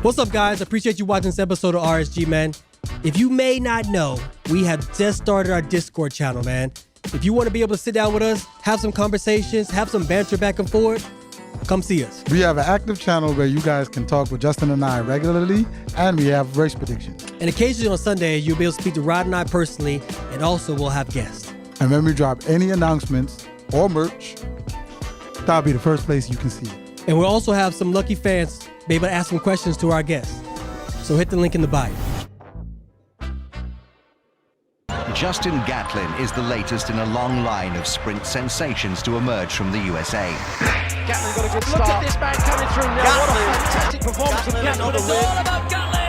What's up, guys? Appreciate you watching this episode of RSG, man. If you may not know, we have just started our Discord channel, man. If you want to be able to sit down with us, have some conversations, have some banter back and forth, come see us. We have an active channel where you guys can talk with Justin and I regularly, and we have race predictions. And occasionally on Sunday, you'll be able to speak to Rod and I personally, and also we'll have guests. And when we drop any announcements or merch, that'll be the first place you can see it. And we'll also have some lucky fans be able to ask some questions to our guests. So hit the link in the bio. Justin Gatlin is the latest in a long line of sprint sensations to emerge from the USA. Gatlin got a good start. Look at this man coming through now. Gatlin. What a fantastic performance from Gatlin. It's all about Gatlin.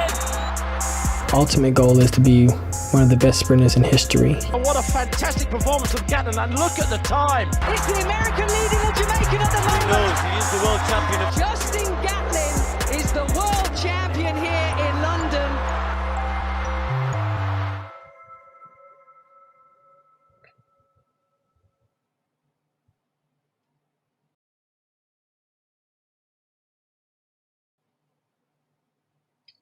Ultimate goal is to be one of the best sprinters in history. And what a fantastic performance from Gatlin, and look at the time. It's the American leading the Jamaican at the moment. He knows he is the world champion. Justin Gatlin is the world champion here in London.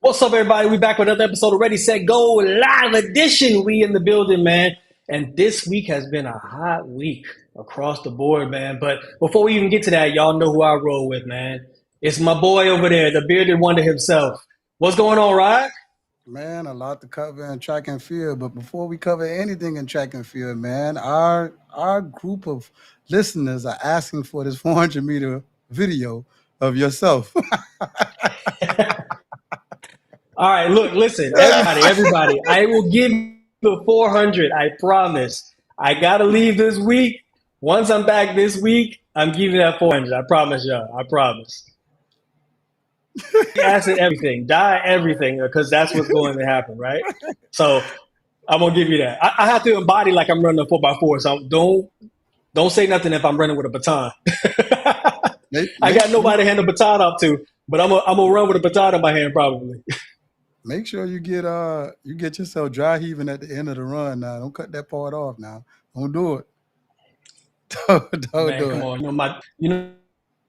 What's up, everybody? We back with another episode of Ready, Set, Go Live Edition. We in the building, man. And this week has been a hot week across the board, man. But before we even get to that, y'all know who I roll with, man. It's my boy over there, the bearded wonder himself. What's going on, Rod? Man, a lot to cover in track and field. But before we cover anything in track and field, man, our group of listeners are asking for this 400-meter video of yourself. All right, look, listen, everybody, I will give you the 400, I promise. I got to leave this week. Once I'm back this week, I'm giving that 400. I promise y'all. I promise. Acid everything, die everything, because that's what's going to happen, right? So I'm going to give you that. I have to embody like I'm running a 4x4, so don't say nothing if I'm running with a baton. I got nobody to hand the baton off to, but I'm gonna run with a baton in my hand probably. Make sure you get yourself dry heaving at the end of the run now. Don't cut that part off now. Don't do it. Don't Man, do come it. on. You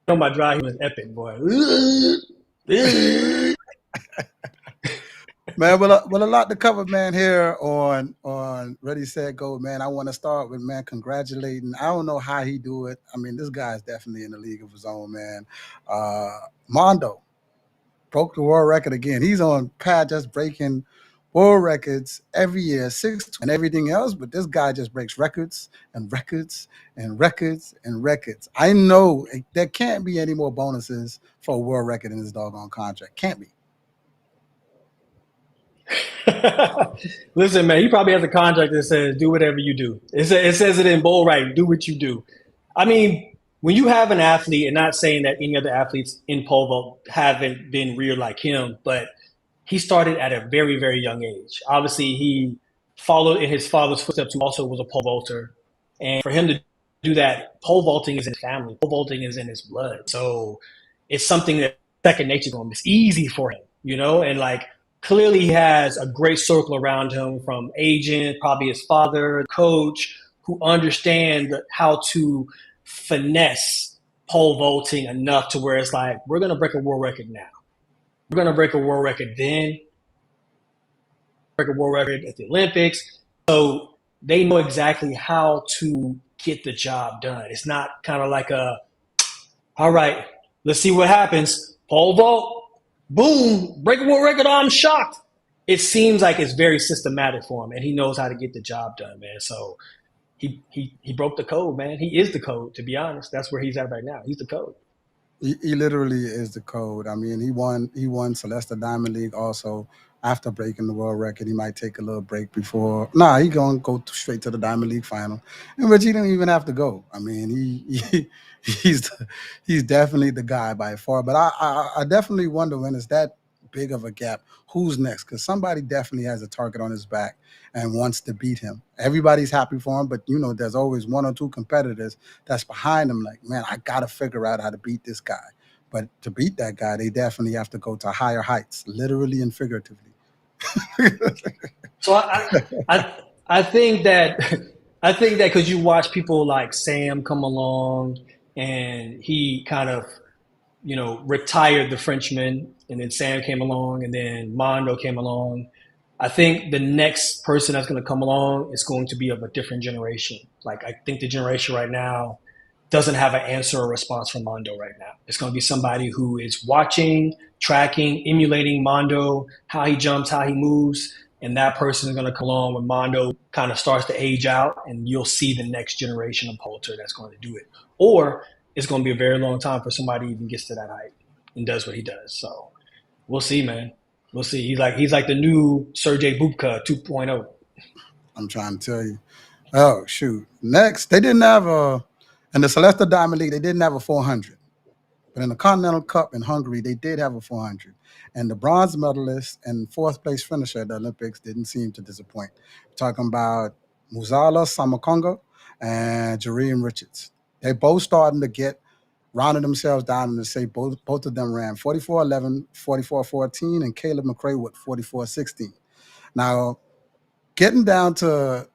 know my dry heaving is epic, boy. Man, but a lot to cover, man, here on Ready, Set, Go, man. I want to start with, man, congratulating. I don't know how he do it. I mean, this guy is definitely in a league of his own, man. Mondo broke the world record again. He's on path just breaking world records every year, 6 and everything else, but this guy just breaks records and records and records and records. I know there can't be any more bonuses for a world record in this doggone contract. Can't be. Listen, man, he probably has a contract that says do whatever you do. It says it in bold writing, do what you do. I mean, when you have an athlete, and not saying that any other athletes in pole vault haven't been real like him, but he started at a very, very young age. Obviously, he followed in his father's footsteps, who also was a pole vaulter. And for him to do that, pole vaulting is in his family. Pole vaulting is in his blood. So it's something that second nature to him. It's easy for him, you know? And like, clearly he has a great circle around him, from agent, probably his father, coach, who understand how to finesse pole vaulting enough to where it's like, we're going to break a world record now. We're going to break a world record then, break a world record at the Olympics. So they know exactly how to get the job done. It's not kind of like all right, let's see what happens. Pole vault, boom, break a world record. Oh, I'm shocked. It seems like it's very systematic for him, and he knows how to get the job done, man. So he broke the code, man. He is the code, to be honest. That's where he's at right now. He's the code. He literally is the code. I mean, he won Celeste Diamond League also after breaking the world record. He might take a little break before. Nah, he gonna go straight to the Diamond League final, in which he didn't even have to go. I mean, he's definitely the guy by far. But I definitely wonder, when it's that big of a gap, who's next? Because somebody definitely has a target on his back and wants to beat him. Everybody's happy for him, but you know, there's always one or two competitors that's behind him. Like, man, I gotta figure out how to beat this guy. But to beat that guy, they definitely have to go to higher heights, literally and figuratively. So I think that because you watch people like Sam come along and he kind of retired the Frenchman, and then Sam came along, and then Mondo came along. I think the next person that's going to come along is going to be of a different generation. Like, I think the generation right now doesn't have an answer or response from Mondo right now. It's going to be somebody who is watching, tracking, emulating Mondo, how he jumps, how he moves, and that person is going to come along when Mondo kind of starts to age out, and you'll see the next generation of poulter that's going to do it. Or it's going to be a very long time for somebody even gets to that height and does what he does. So we'll see, man. We'll see. He's like the new Sergey Bubka 2.0. I'm trying to tell you. Oh, shoot. Next, they didn't have in the Celeste Diamond League, they didn't have a 400. But in the Continental Cup in Hungary, they did have a 400. And the bronze medalist and fourth place finisher at the Olympics didn't seem to disappoint. We're talking about Muzala Samakonga and Jareem Richards. They both starting to get rounded themselves down and to say both of them ran 44.11, 44.14, and Caleb McRae with 44.16. Now, getting down to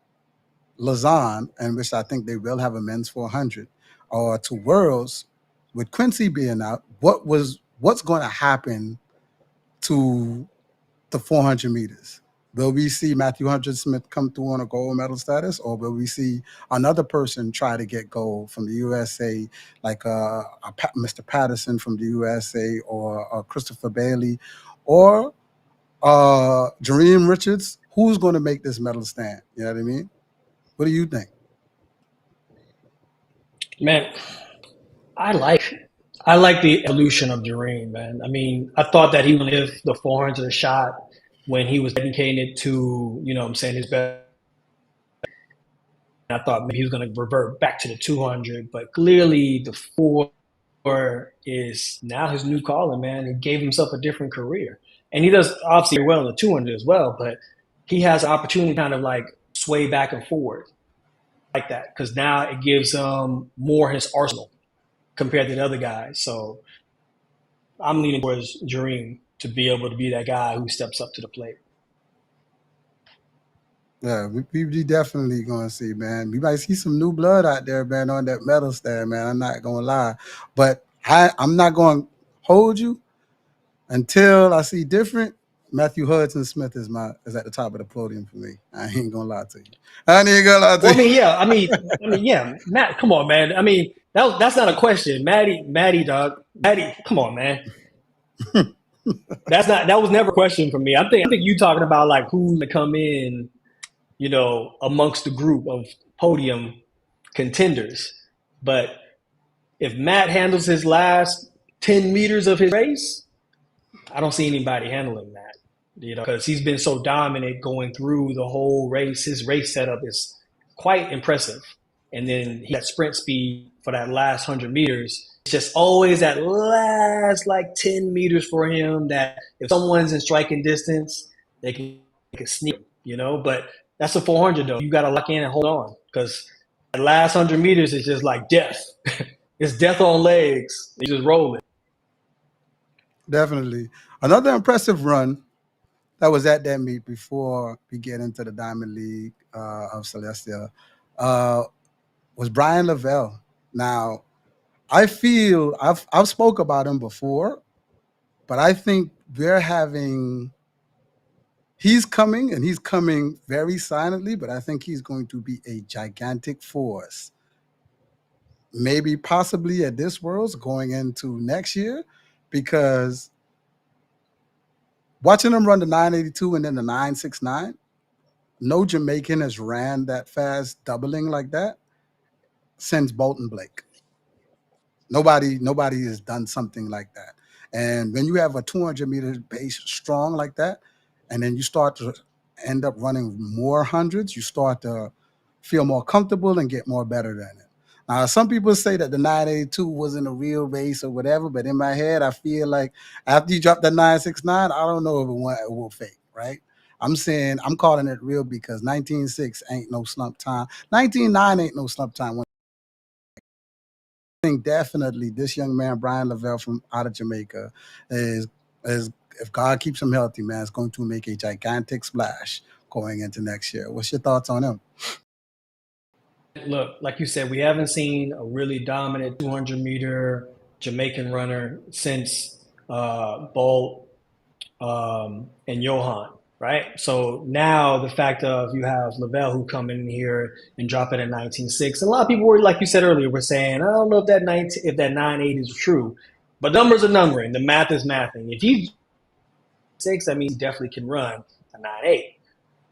Lausanne, in which I think they will have a men's 400, or to Worlds, with Quincy being out, what's going to happen to the 400 meters? Will we see Matthew Hunter-Smith come through on a gold medal status, or will we see another person try to get gold from the USA, like Mr. Patterson from the USA, or Christopher Bailey, or Jareem Richards? Who's going to make this medal stand? You know what I mean? What do you think? Man, I like the evolution of Jareem, man. I mean, I thought that he would give the 400 a shot when he was dedicated to, his best. I thought maybe he was going to revert back to the 200, but clearly the 4 is now his new calling, man. He gave himself a different career. And he does obviously well in the 200 as well, but he has an opportunity to kind of like sway back and forward like that, because now it gives him more his arsenal compared to the other guys. So I'm leaning towards Jareem to be able to be that guy who steps up to the plate. Yeah, we definitely going to see, man. We might see some new blood out there, man, on that medal stand, man. I'm not going to lie. But I'm not going to hold you until I see different. Matthew Hudson Smith is at the top of the podium for me. I ain't going to lie to you. I mean, yeah. Matt, come on, man. I mean, that's not a question. Maddie, dog. Maddie, come on, man. That was never a question for me. I think you talking about like who's gonna come in, amongst the group of podium contenders. But if Matt handles his last 10 meters of his race, I don't see anybody handling that, because he's been so dominant going through the whole race. His race setup is quite impressive. And then he had sprint speed for that last 100 meters. It's just always that last like 10 meters for him that if someone's in striking distance, they can sneak, But that's a 400 though. You got to lock in and hold on, because the last 100 meters is just like death. It's death on legs. They just roll it. Definitely. Another impressive run that was at that meet before we get into the Diamond League of Celestia was Brian Lavelle. Now, I feel I've spoke about him before, but I think he's coming, and he's coming very silently, but I think he's going to be a gigantic force. Maybe possibly at this Worlds going into next year, because watching him run the 982 and then the 969, no Jamaican has ran that fast, doubling like that since Bolton Blake. Nobody has done something like that. And when you have a 200-meter base strong like that, and then you start to end up running more hundreds, you start to feel more comfortable and get more better than it. Now, some people say that the 982 wasn't a real race or whatever, but in my head, I feel like after you drop the 969, I don't know if it will fake, right? I'm calling it real, because 19.6 ain't no slump time. 19.9 ain't no slump time. I think definitely this young man, Brian Lavelle from out of Jamaica, is if God keeps him healthy, man, is going to make a gigantic splash going into next year. What's your thoughts on him? Look, like you said, we haven't seen a really dominant 200-meter Jamaican runner since Bolt and Johan, right? So now the fact of you have Lavelle who come in here and drop it at 19.6. A lot of people were, like you said earlier, were saying, I don't know if that 9.8 is true, but numbers are numbering. The math is mathing. If he's 6, that means he definitely can run a 9.8.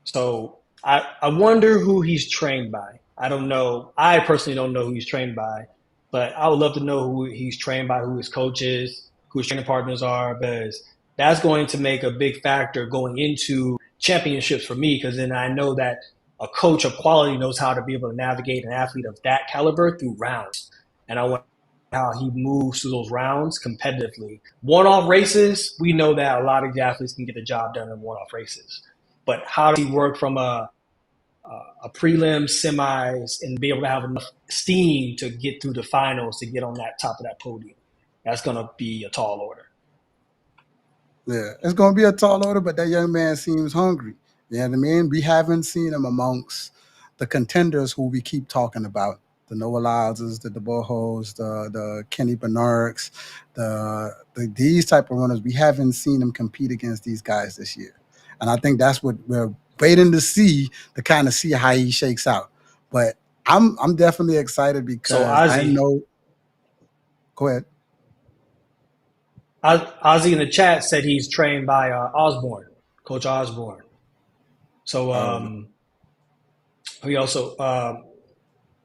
So I wonder who he's trained by. I don't know. I personally don't know who he's trained by, but I would love to know who he's trained by, who his coach is, who his training partners are, because that's going to make a big factor going into championships for me, because then I know that a coach of quality knows how to be able to navigate an athlete of that caliber through rounds. And I want how he moves through those rounds competitively. One-off races, we know that a lot of the athletes can get the job done in one-off races. But how does he work from a prelim, semis, and be able to have enough steam to get through the finals to get on that top of that podium? That's going to be a tall order. Yeah, it's going to be a tall order, but that young man seems hungry. You know what I mean? We haven't seen him amongst the contenders who we keep talking about. The Noah Lyleses, the DeBohos, the Kenny Bernards, these type of runners. We haven't seen him compete against these guys this year. And I think that's what we're waiting to see, to kind of see how he shakes out. But I'm definitely excited because I know. Go ahead. Ozzy in the chat said he's trained by Osborne, Coach Osborne. So he also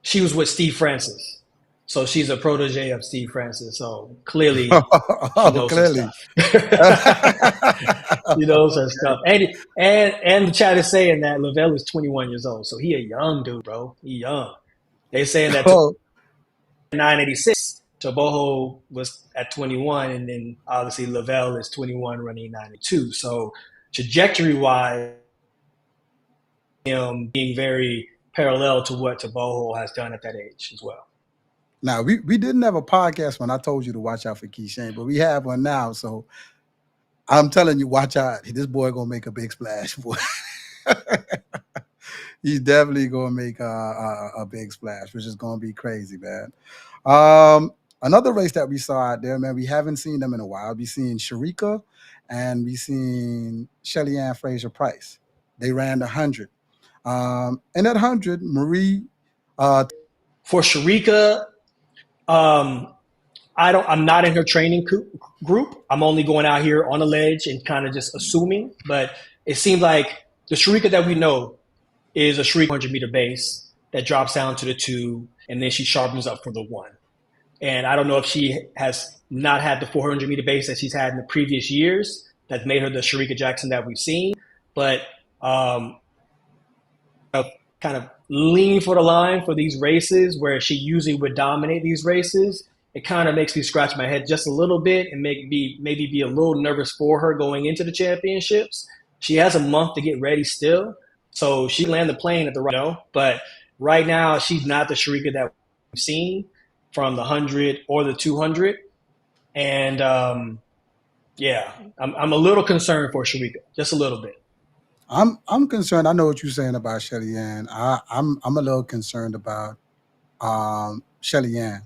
she was with Steve Francis. So she's a protege of Steve Francis. So clearly, she knows some stuff. She knows her stuff. And the chat is saying that Lavelle is 21 years old. So he a young dude, bro. He young. They saying that 986, Toboho was at 21, and then obviously Lavelle is 21 running 982. So trajectory-wise, him being very parallel to what Toboho has done at that age as well. Now, we didn't have a podcast when I told you to watch out for Kishane, but we have one now. So I'm telling you, watch out. This boy going to make a big splash, boy. He's definitely going to make a big splash, which is going to be crazy, man. Another race that we saw out there, man, we haven't seen them in a while. We've seen Shericka and we've seen Shelly-Ann Fraser-Price. They ran the 100. And at 100, Marie... For Shericka, I'm not in her training group. I'm only going out here on a ledge and kind of just assuming. But it seems like the Shericka that we know is a Shericka 100-meter base that drops down to the 2, and then she sharpens up for the 1. And I don't know if she has not had the 400-meter base that she's had in the previous years that made her the Shericka Jackson that we've seen. But kind of lean for the line for these races where she usually would dominate these races. It kind of makes me scratch my head just a little bit and maybe be a little nervous for her going into the championships. She has a month to get ready still, so she land the plane at the right. But right now, she's not the Shericka that we've seen from the 100 or the 200. And I'm a little concerned for Shericka, just a little bit. I'm concerned. I know what you're saying about Shelly-Ann. I'm a little concerned about Shelly-Ann.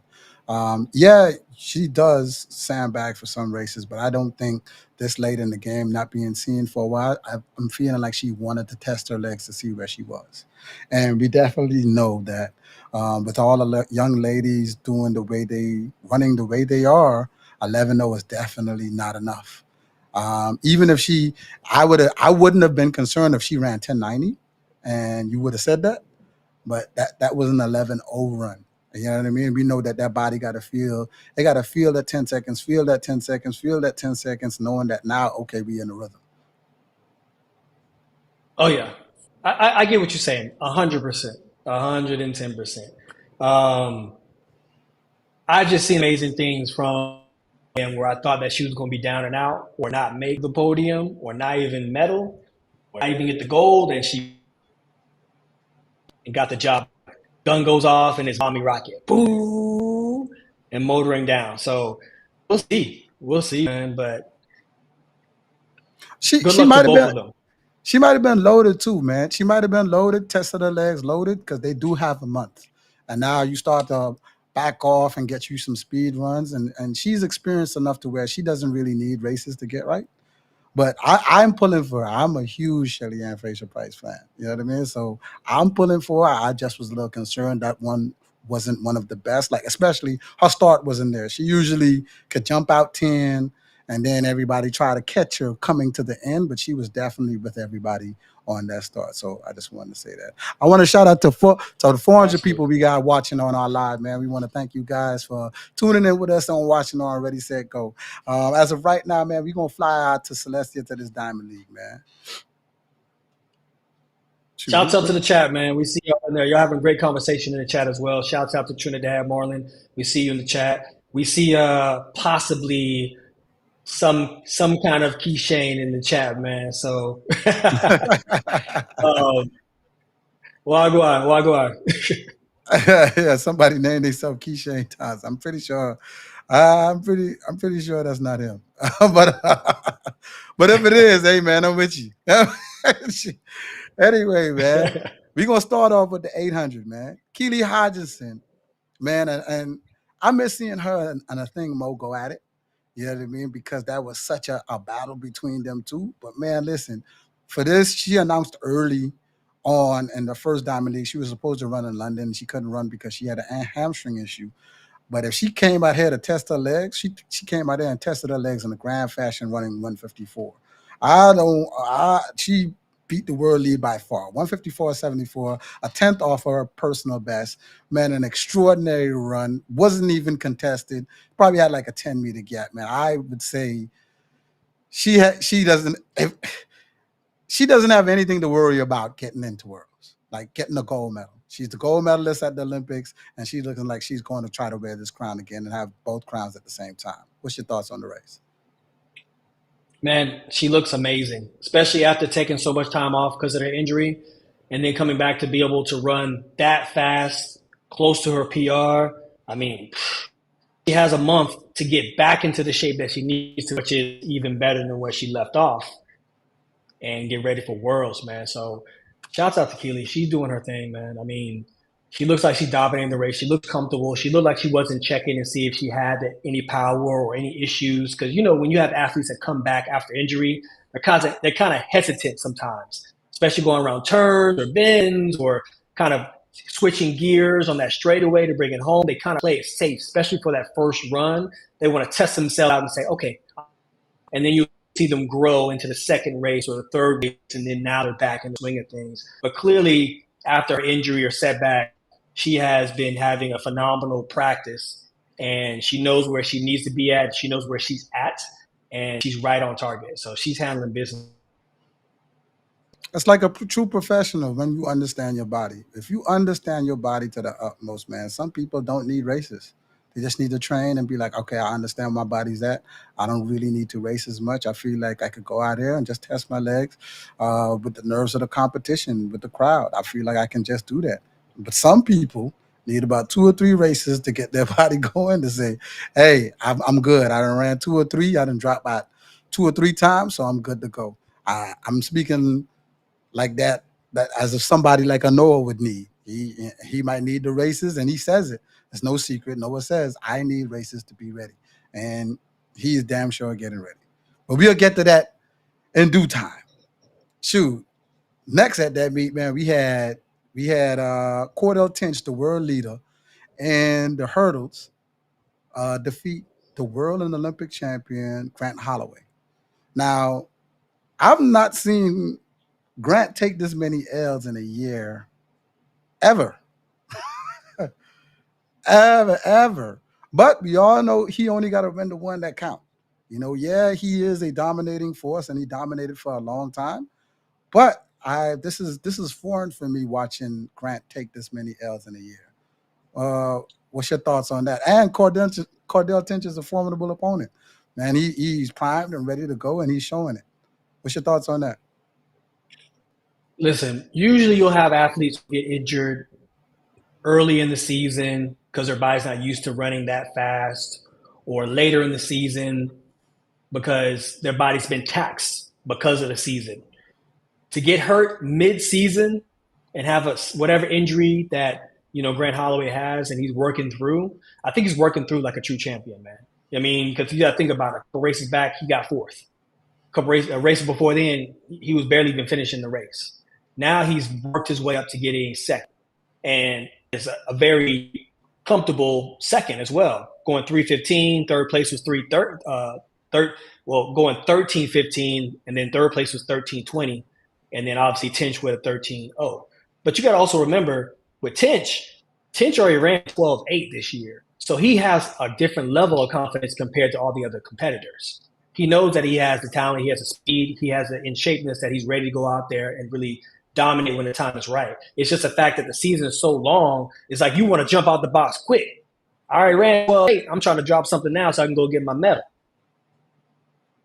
Yeah, she does sandbag for some races, but I don't think this late in the game, not being seen for a while, I'm feeling like she wanted to test her legs to see where she was. And we definitely know that with all the young ladies running the way they are, 11.0 is definitely not enough. Even if I wouldn't have been concerned if she ran 10.90 and you would have said that, but that was an 11.0 run. You know what I mean? We know that body got to feel that 10 seconds, feel that 10 seconds, feel that 10 seconds, knowing that now, okay, we in the rhythm. Oh, yeah. I get what you're saying. 100%, 110%. I just seen amazing things from him where I thought that she was going to be down and out or not make the podium or not even medal or not even get the gold, and she got the job. Gun goes off and it's mommy rocket, boom, and motoring down. So we'll see, man. But she might have been loaded too, man. She might have been loaded, tested her legs, loaded, because they do have a month. And now you start to back off and get you some speed runs. And she's experienced enough to where she doesn't really need races to get right. But I'm pulling for her. I'm a huge Shelly-Ann Fraser-Price fan. You know what I mean? So I'm pulling for her. I just was a little concerned that one wasn't one of the best. Like, especially her start wasn't there. She usually could jump out 10, and then everybody try to catch her coming to the end, but she was definitely with everybody on that start. So I just wanted to say that. I want to shout out to the 400 people we got watching on our live, man. We want to thank you guys for tuning in with us on Watching on Ready, Set, Go. As of right now, man, we're going to fly out to Celestia to this Diamond League, man. Shouts out to the chat, man. We see y'all in there. Y'all having a great conversation in the chat as well. Shouts out to Trinidad, Marlon. We see you in the chat. We see possibly some kind of Kishane in the chat, man. So Wagwan. Yeah, somebody named themselves Kishane Times. I'm pretty sure that's not him. but if it is, hey man, I'm with you. Anyway, man, we're gonna start off with the 800, man. Keely Hodgson, man, and I miss seeing her and a thing Mo go at it. You know what I mean? Because that was such a battle between them two. But man, listen, for this, she announced early on in the first Diamond League she was supposed to run in London. She couldn't run because she had a hamstring issue. But if she came out here to test her legs, she came out there and tested her legs in a grand fashion, running 154. She beat the world lead by far, 154.74, a 10th off her personal best. Man, an extraordinary run, wasn't even contested. Probably had like a 10-meter gap, man. I would say she doesn't have anything to worry about getting into Worlds, like getting a gold medal. She's the gold medalist at the Olympics, and she's looking like she's going to try to wear this crown again and have both crowns at the same time. What's your thoughts on the race? Man, she looks amazing, especially after taking so much time off because of her injury and then coming back to be able to run that fast, close to her PR. I mean, she has a month to get back into the shape that she needs to, which is even better than where she left off, and get ready for Worlds, man. So shouts out to Keely. She's doing her thing, man. I mean, she looks like she's dominating the race. She looks comfortable. She looked like she wasn't checking to see if she had any power or any issues. Because, you know, when you have athletes that come back after injury, they're kind of hesitant sometimes, especially going around turns or bends or kind of switching gears on that straightaway to bring it home. They kind of play it safe, especially for that first run. They want to test themselves out and say, okay. And then you see them grow into the second race or the third race, and then now they're back in the swing of things. But clearly, after injury or setback, she has been having a phenomenal practice, and she knows where she needs to be at. She knows where she's at, and she's right on target. So she's handling business. It's like a true professional when you understand your body. If you understand your body to the utmost, man, some people don't need races. They just need to train and be like, okay, I understand where my body's at. I don't really need to race as much. I feel like I could go out there and just test my legs with the nerves of the competition, with the crowd. I feel like I can just do that. But some people need about 2 or 3 races to get their body going to say, hey, I'm good. I done ran 2 or 3. I done dropped by 2 or 3 times, so I'm good to go. I'm speaking like that as if somebody like a Noah would need. He might need the races, and he says it. It's no secret. Noah says, I need races to be ready. And he is damn sure getting ready. But we'll get to that in due time. Shoot. Next at that meet, man, we had Cordell Tinch, the world leader, and the hurdles defeat the world and Olympic champion, Grant Holloway. Now, I've not seen Grant take this many L's in a year ever. ever. But we all know he only got to win the one that count. You know, yeah, he is a dominating force, and he dominated for a long time. But this is foreign for me watching Grant take this many L's in a year. What's your thoughts on that? And Cordell Tinch is a formidable opponent. Man, he's primed and ready to go, and he's showing it. What's your thoughts on that? Listen, usually you'll have athletes get injured early in the season because their body's not used to running that fast, or later in the season because their body's been taxed because of the season. To get hurt mid-season and have whatever injury that Grant Holloway has, and he's working through. I think he's working through like a true champion, man. I mean, because you got to think about it. A couple races back, he got fourth. A race before then, he was barely even finishing the race. Now he's worked his way up to getting second, and it's a very comfortable second as well. Going 3:15, third place was going 13:15, and then third place was 13:20, and then obviously Tinch with a 13:0. But you got to also remember with Tinch already ran 12:8 this year, so he has a different level of confidence compared to all the other competitors. He knows that he has the talent, he has the speed, he has the in shapeness that he's ready to go out there and really dominate when the time is right. It's just the fact that the season is so long. It's like you want to jump out the box quick. I already ran 12:8. I'm trying to drop something now so I can go get my medal.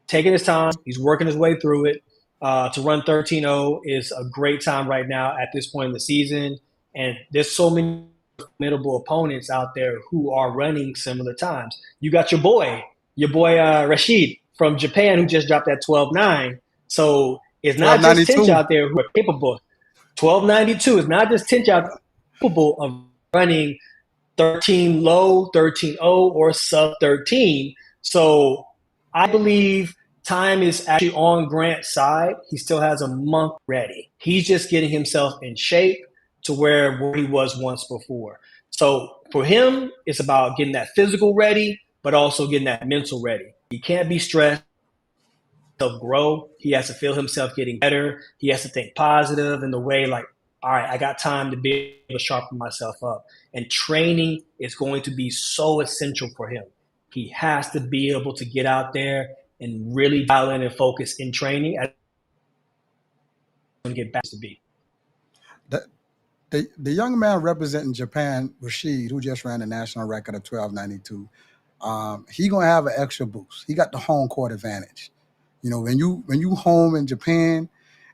Taking his time, he's working his way through it. To run 13:0 is a great time right now at this point in the season. And there's so many formidable opponents out there who are running similar times. You got your boy Rashid from Japan, who just dropped that 12:9. So it's not just Tinch out there who are capable. 12:92 is not just Tinch out there capable of running 13 low, 13:0, or sub 13. So I believe time is actually on Grant's side. He still has a month ready. He's just getting himself in shape to where he was once before. So for him, it's about getting that physical ready, but also getting that mental ready. He can't be stressed. He'll grow. He has to feel himself getting better. He has to think positive in the way like, all right, I got time to be able to sharpen myself up. And training is going to be so essential for him. He has to be able to get out there and really dial in and focus in training and get back to be. The young man representing Japan, Rashid, who just ran the national record of 12:92, he gonna have an extra boost. He got the home court advantage. When you home in Japan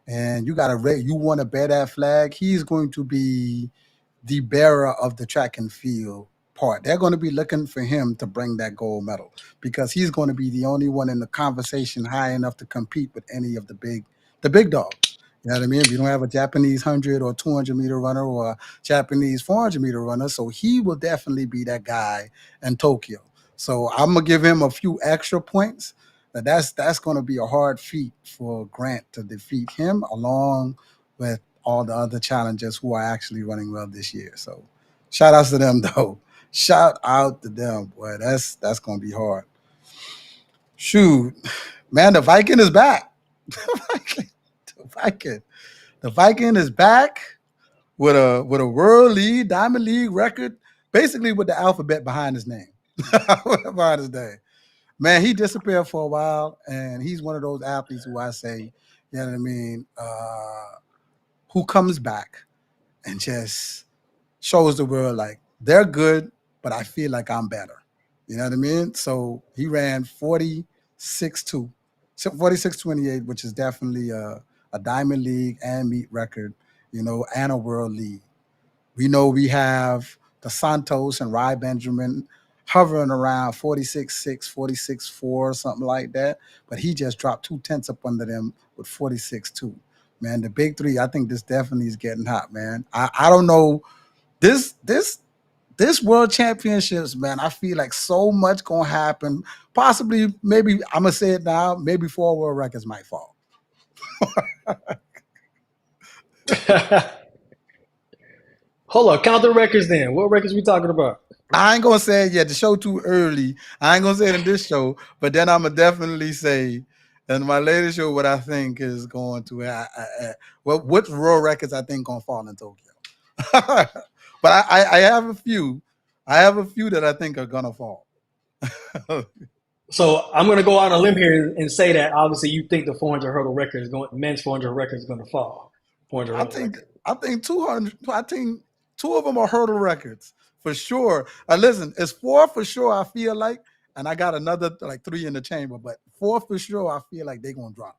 and you want to bear that flag, he's going to be the bearer of the track and field part. They're going to be looking for him to bring that gold medal because he's going to be the only one in the conversation high enough to compete with any of the big dogs. You know what I mean? If you don't have a Japanese 100 or 200 meter runner or a Japanese 400 meter runner, so he will definitely be that guy in Tokyo. So I'm gonna give him a few extra points. That's going to be a hard feat for Grant to defeat him, along with all the other challengers who are actually running well this year. So shout outs to them though. Shout out to them, boy. That's going to be hard. Shoot, man, the Viking is back. The Viking is back with a world lead, Diamond League record, basically with the alphabet behind his name. Behind his name. Man, he disappeared for a while, and he's one of those athletes who I say, you know what I mean, who comes back and just shows the world like they're good, but I feel like I'm better. You know what I mean? So he ran 46:28, which is definitely a Diamond League and meet record, and a world lead. We know we have the Santos and Rai Benjamin hovering around 46.6, 46.4, something like that. But he just dropped 2/10 up under them with 46.2. Man, the big three, I think this definitely is getting hot, man. I don't know. This World Championships, man, I feel like so much gonna happen. Possibly, maybe, I'm gonna say it now, maybe 4 world records might fall. Hold on, count the records then. What records we talking about? I ain't gonna say it yet. The show too early. I ain't gonna say it in this show, but then I'm gonna definitely say in my latest show what I think is going to what world records I think gonna fall in Tokyo. But I have a few. I have a few that I think are gonna fall. So I'm gonna go out on a limb here and say that obviously you think the 400 hurdle record is men's 400 record is gonna fall. 400 I think 200. I think 2 of them are hurdle records. For sure. Listen, it's 4 for sure, I feel like, and I got another like 3 in the chamber, but 4 for sure, I feel like they're going to drop.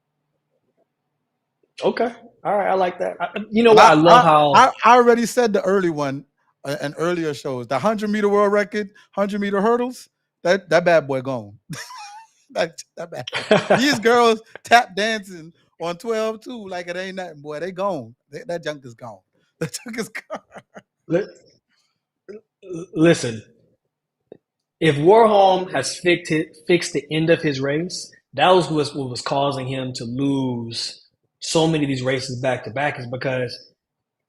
Okay. All right. I like that. I love how... I already said the early one in earlier shows. The 100-meter world record, 100-meter hurdles, that bad boy gone. that bad. These girls tap dancing on 12 too like it ain't nothing, boy. They gone. That junk is gone. That junk is gone. Listen, if Warholm has fixed the end of his race, that was what was causing him to lose so many of these races back to back, is because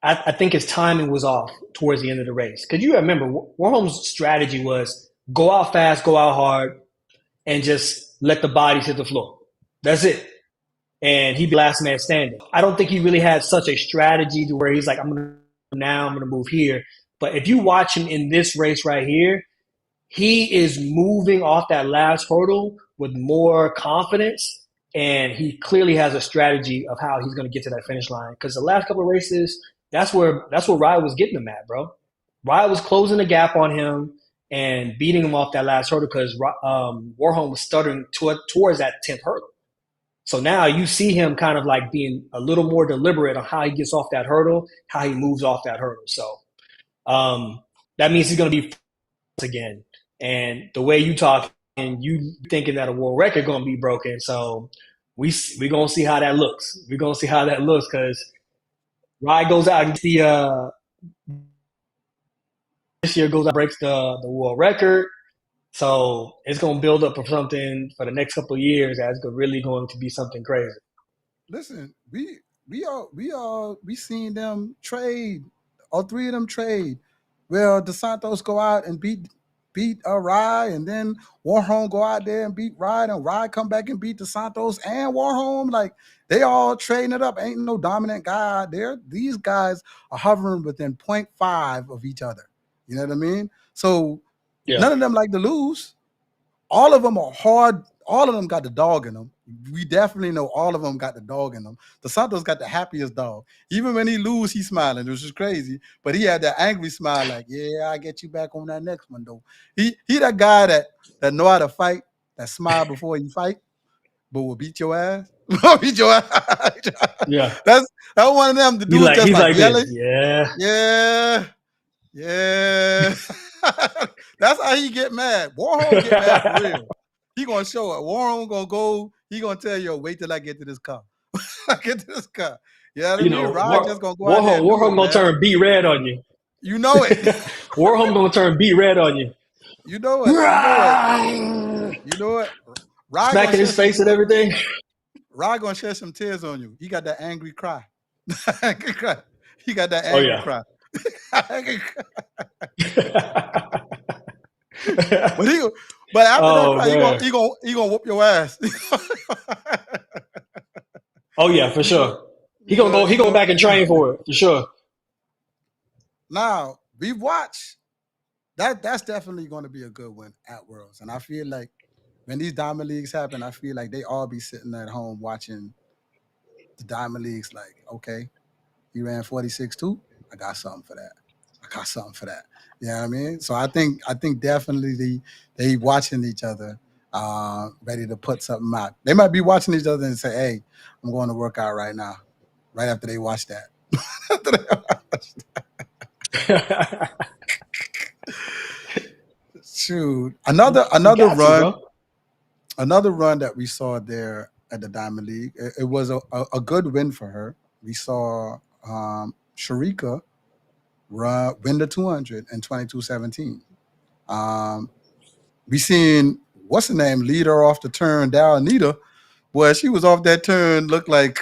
I think his timing was off towards the end of the race. Because you remember, Warholm's strategy was go out fast, go out hard, and just let the bodies hit the floor. That's it. And he'd be last man standing. I don't think he really had such a strategy to where he's like, I'm going to move here. But if you watch him in this race right here, he is moving off that last hurdle with more confidence, and he clearly has a strategy of how he's going to get to that finish line. Because the last couple of races, that's where Ryan was getting him at, bro. Ryan was closing the gap on him and beating him off that last hurdle because Warholm was stuttering towards that 10th hurdle. So now you see him kind of like being a little more deliberate on how he gets off that hurdle, how he moves off that hurdle. So that means he's going to be again. And the way you talk, and you thinking that a world record going to be broken. So we're going to see how that looks. We're going to see how that looks because Ryan goes out and this year goes out and breaks the world record. So it's going to build up for something for the next couple of years that's really going to be something crazy. Listen, we seen them trade, all three of them trade. Well, DeSantos go out and beat Rye, and then Warholm go out there and beat Rye, and Rye come back and beat DeSantos and Warholm. Like, they all trading it up. Ain't no dominant guy out there. These guys are hovering within 0.5 of each other. You know what I mean? So none of them like to lose. All of them are hard. All of them got the dog in them. We definitely know all of them got the dog in them. DeSantos got the happiest dog. Even when he lose, he's smiling, which is crazy. But he had that angry smile, like, yeah, I get you back on that next one, though. He that guy that know how to fight, that smile before you fight, but will beat your ass. Beat your ass. Yeah. That's one of them. The dude just he's like yelling. Yeah. That's how he get mad. Warholm get mad for real. He gonna show it. Warholm gonna go. He gonna tell you, wait till I get to this car. Get to this car. Yeah, you know, Rod just gonna go out there. Warholm gonna turn beat red on you. You know it. Warholm gonna turn beat red on you. You know it. You know it. Rod smacking his face and everything. Rod gonna shed some tears on you. He got that angry cry. Angry cry. He got that angry cry. But after that cry, he gonna whoop your ass. Oh yeah, for sure. He gonna go back and train for it, for sure. Now, we've watched. That's definitely going to be a good one at Worlds. And I feel like when these Diamond Leagues happen, I feel like they all be sitting at home watching the Diamond Leagues like, okay, you ran 46 too? I got something for that. You know what I mean? So I think definitely they watching each other, ready to put something out. They might be watching each other and say, hey, I'm going to work out right now, right after they watch that. Shoot. Another run that we saw there at the Diamond League. It was a good win for her. We saw Shericka win the 200 in 22:17. We seen what's the name lead her off the turn, Dalilah. Boy, she was off that turn. Looked like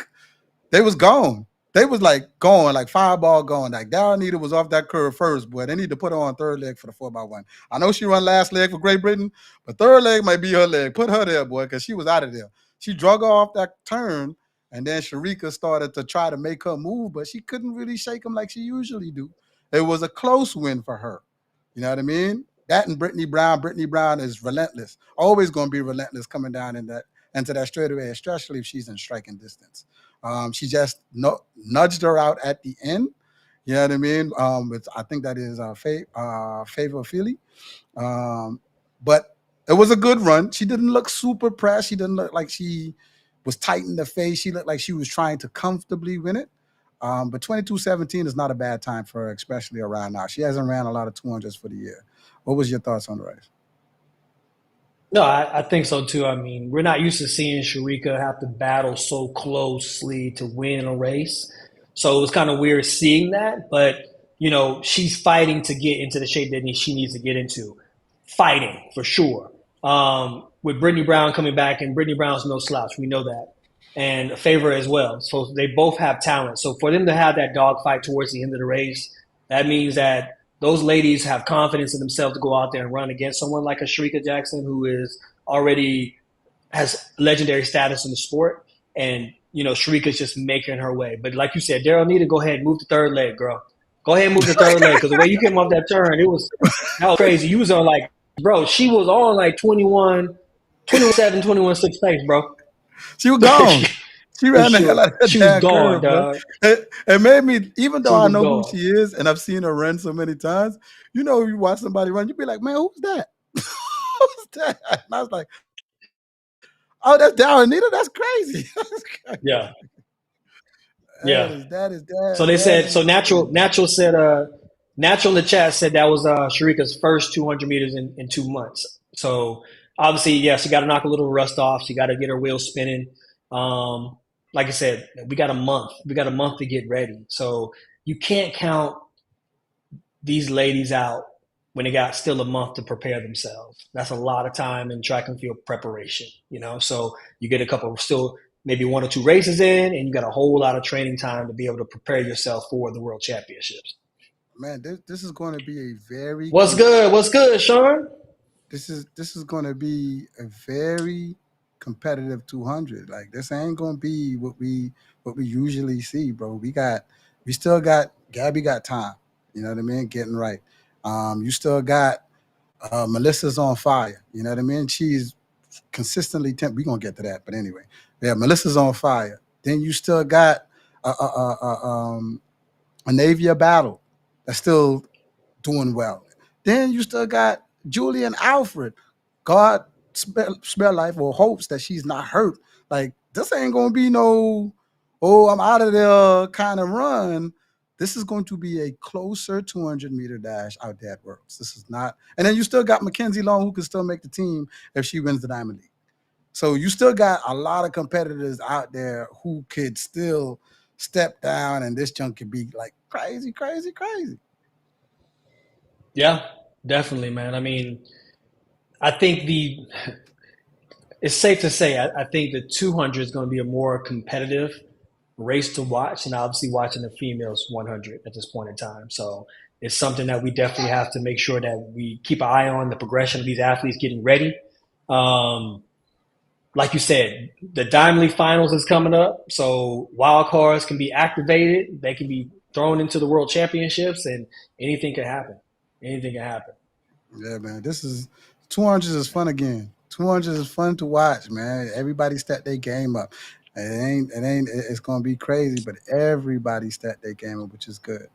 they was gone. They was like going, like fireball going. Like Dalilah was off that curve first, boy. They need to put her on third leg for the 4x1. I know she run last leg for Great Britain, but third leg might be her leg. Put her there, boy, because she was out of there. She drug her off that turn, and then Shericka started to try to make her move, but she couldn't really shake them like she usually do. It was a close win for her. You know what I mean? That and Brittany Brown. Brittany Brown is relentless. Always going to be relentless coming down into that straightaway, especially if she's in striking distance. She just nudged her out at the end. You know what I mean? I think that is Favor Philly. But it was a good run. She didn't look super pressed. She didn't look like she was tight in the face. She looked like she was trying to comfortably win it. But 22:17 is not a bad time for her, especially around now. She hasn't ran a lot of 200s for the year. What was your thoughts on the race? No, I think so too. I mean, we're not used to seeing Shericka have to battle so closely to win a race. So it was kind of weird seeing that. But she's fighting to get into the shape that she needs to get into. Fighting, for sure. With Brittany Brown coming back, and Brittany Brown's no slouch. We know that. And Favor as well. So they both have talent. So for them to have that dogfight towards the end of the race, that means that those ladies have confidence in themselves to go out there and run against someone like a Shericka Jackson, who is already has legendary status in the sport. And, Shericka's just making her way. But like you said, Daryl need to go ahead and move the third leg, girl. Go ahead and move the third leg, because the way you came off that turn, that was crazy. You was on she was on 21-7, 21-6 pace, bro. She was gone. She ran the hell out of that She was gone, curve, dog. It made me, even though I know who she is and I've seen her run so many times, you watch somebody run, you be like, man, who's that? Who's that? And I was like, oh, that's Dalilah. That's crazy. Yeah. That is that. So they said, Natural said, Natural in the chat said that was Shericka's first 200 meters in 2 months. So obviously, she got to knock a little rust off. She got to get her wheels spinning. Like I said, we got a month. We got a month to get ready. So you can't count these ladies out when they got still a month to prepare themselves. That's a lot of time in track and field preparation, So you get a couple, still maybe 1 or 2 races in, and you got a whole lot of training time to be able to prepare yourself for the World Championships. Man, this is going to be a very What's good, Sean? This is going to be a very competitive 200. Like, this ain't going to be what we usually see, bro. We still got Gabby got time. You know what I mean? Getting right. You still got Melissa's on fire. You know what I mean? She's consistently we're going to get to that, but anyway. Yeah, Melissa's on fire. Then you still got a Navia Battle that's still doing well. Then you still got Julie and Alfred. God spare life or hopes that she's not hurt. Like, this ain't going to be no, I'm out of there kind of run. This is going to be a closer 200-meter dash out there at Worlds. This is not. And then you still got Mackenzie Long, who can still make the team if she wins the Diamond League. So you still got a lot of competitors out there who could still step down, and this junk could be like crazy. Yeah, definitely, man. I mean, I think it's safe to say, I think the 200 is going to be a more competitive race to watch, and obviously watching the females 100 at this point in time. So it's something that we definitely have to make sure that we keep an eye on the progression of these athletes getting ready. Like you said, the Diamond League Finals is coming up, so wild cards can be activated. They can be thrown into the World Championships, and anything can happen. Anything can happen. Yeah, man. 200 is fun again. 200 is fun to watch, man. Everybody step their game up. It's gonna be crazy, but everybody step their game up, which is good.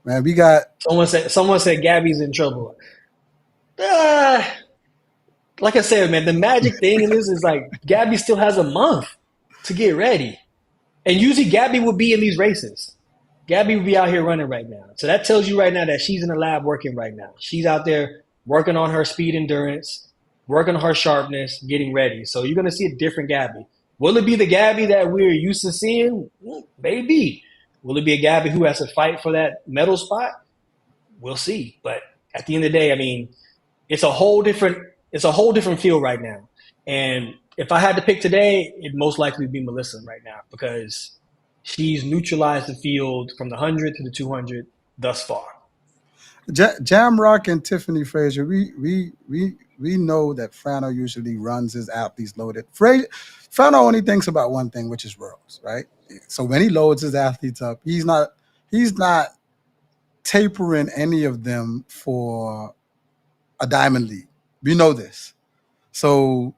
Man, we got someone said Gabby's in trouble. Like I said, man, the magic thing in this is Gabby still has a month to get ready. And usually Gabby would be in these races. Gabby would be out here running right now. So that tells you right now that she's in the lab working right now. She's out there working on her speed endurance, working on her sharpness, getting ready. So you're going to see a different Gabby. Will it be the Gabby that we're used to seeing? Maybe. Will it be a Gabby who has to fight for that medal spot? We'll see. But at the end of the day, I mean, it's a whole different feel right now. And if I had to pick today, it'd most likely be Melissa right now, because she's neutralized the field from the 100 to the 200 thus far. Jamrock and Tiffany Frazier, we know that Frano usually runs his athletes loaded. Frano only thinks about one thing, which is Worlds, right? So when he loads his athletes up, he's not tapering any of them for a Diamond League. We know this. So,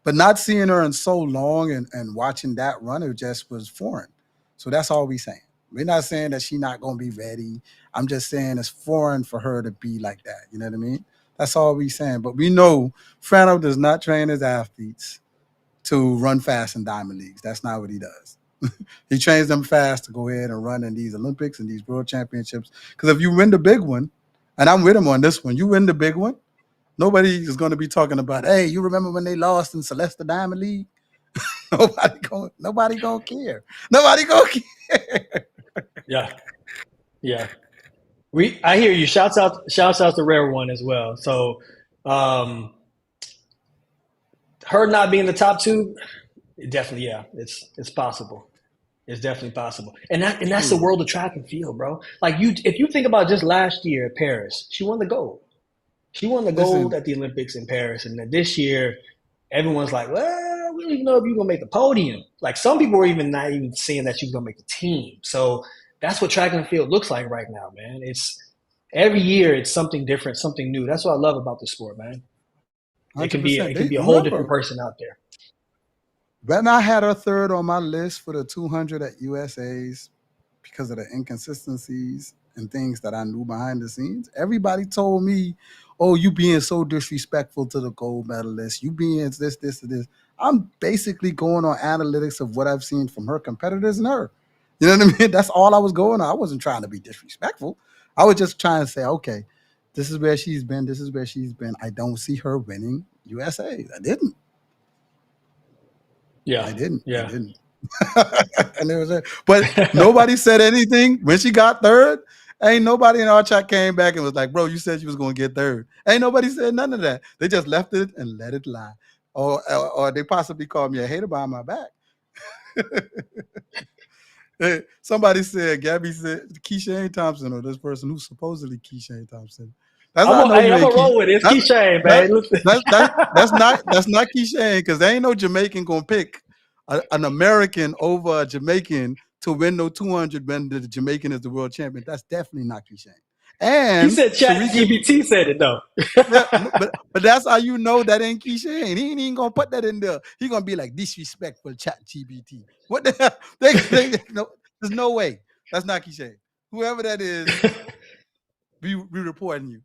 but not seeing her in so long and watching that run, it just was foreign. So that's all we're saying. We're not saying that she's not going to be ready. I'm just saying it's foreign for her to be like that. You know what I mean? That's all we're saying. But we know Frano does not train his athletes to run fast in Diamond Leagues. That's not what he does. He trains them fast to go ahead and run in these Olympics and these World Championships. Because if you win the big one, and I'm with him on this one, you win the big one, nobody is going to be talking about, hey, you remember when they lost in Celeste Diamond League? Nobody gonna care. Nobody gonna care. Yeah. I hear you. Shouts out to Rare One as well. So um, her not being the top two, definitely, yeah, it's possible. It's definitely possible. And that's the world of track and field, bro. Like if you think about just last year at Paris, she won the gold. She won the gold Listen, at the Olympics in Paris, and then this year, everyone's like, "Well, we don't even know if you're gonna make the podium." Like some people were even not even saying that she was gonna make the team. So that's what track and field looks like right now, man. It's every year it's something different, something new. That's what I love about the sport, man. It can be 100%. a whole different person out there. Then I had her third on my list for the 200 at USA's because of the inconsistencies and things that I knew behind the scenes. Everybody told me, "Oh, you being so disrespectful to the gold medalist. You being this, this, and this." I'm basically going on analytics of what I've seen from her competitors and her. You know what I mean? That's all I was going on. I wasn't trying to be disrespectful. I was just trying to say, okay, this is where she's been. This is where she's been. I don't see her winning USA. I didn't. Yeah, I didn't. yeah. And it was, but nobody said anything when she got third. Ain't nobody in our chat came back and was like, "Bro, you said you was going to get third." Ain't nobody said none of that. They just left it and let it lie, or they possibly called me a hater behind my back. Hey, somebody said, Gabby said Kishane Thompson, or this person who's supposedly Kishane Thompson. That's how I know you I'm ain't gonna roll with it. It's Kishane, man. that's not Kishane, because there ain't no Jamaican gonna pick an American over a Jamaican to win no 200 when the Jamaican is the world champion. That's definitely not Kishane. He And said Chat Shericka, GBT said it though. yeah, but that's how you know that ain't Kishane. He ain't even gonna put that in there. He gonna be like disrespectful Chat GBT. What the hell? No, there's no way. That's not Kishane. Whoever that is, we reporting you.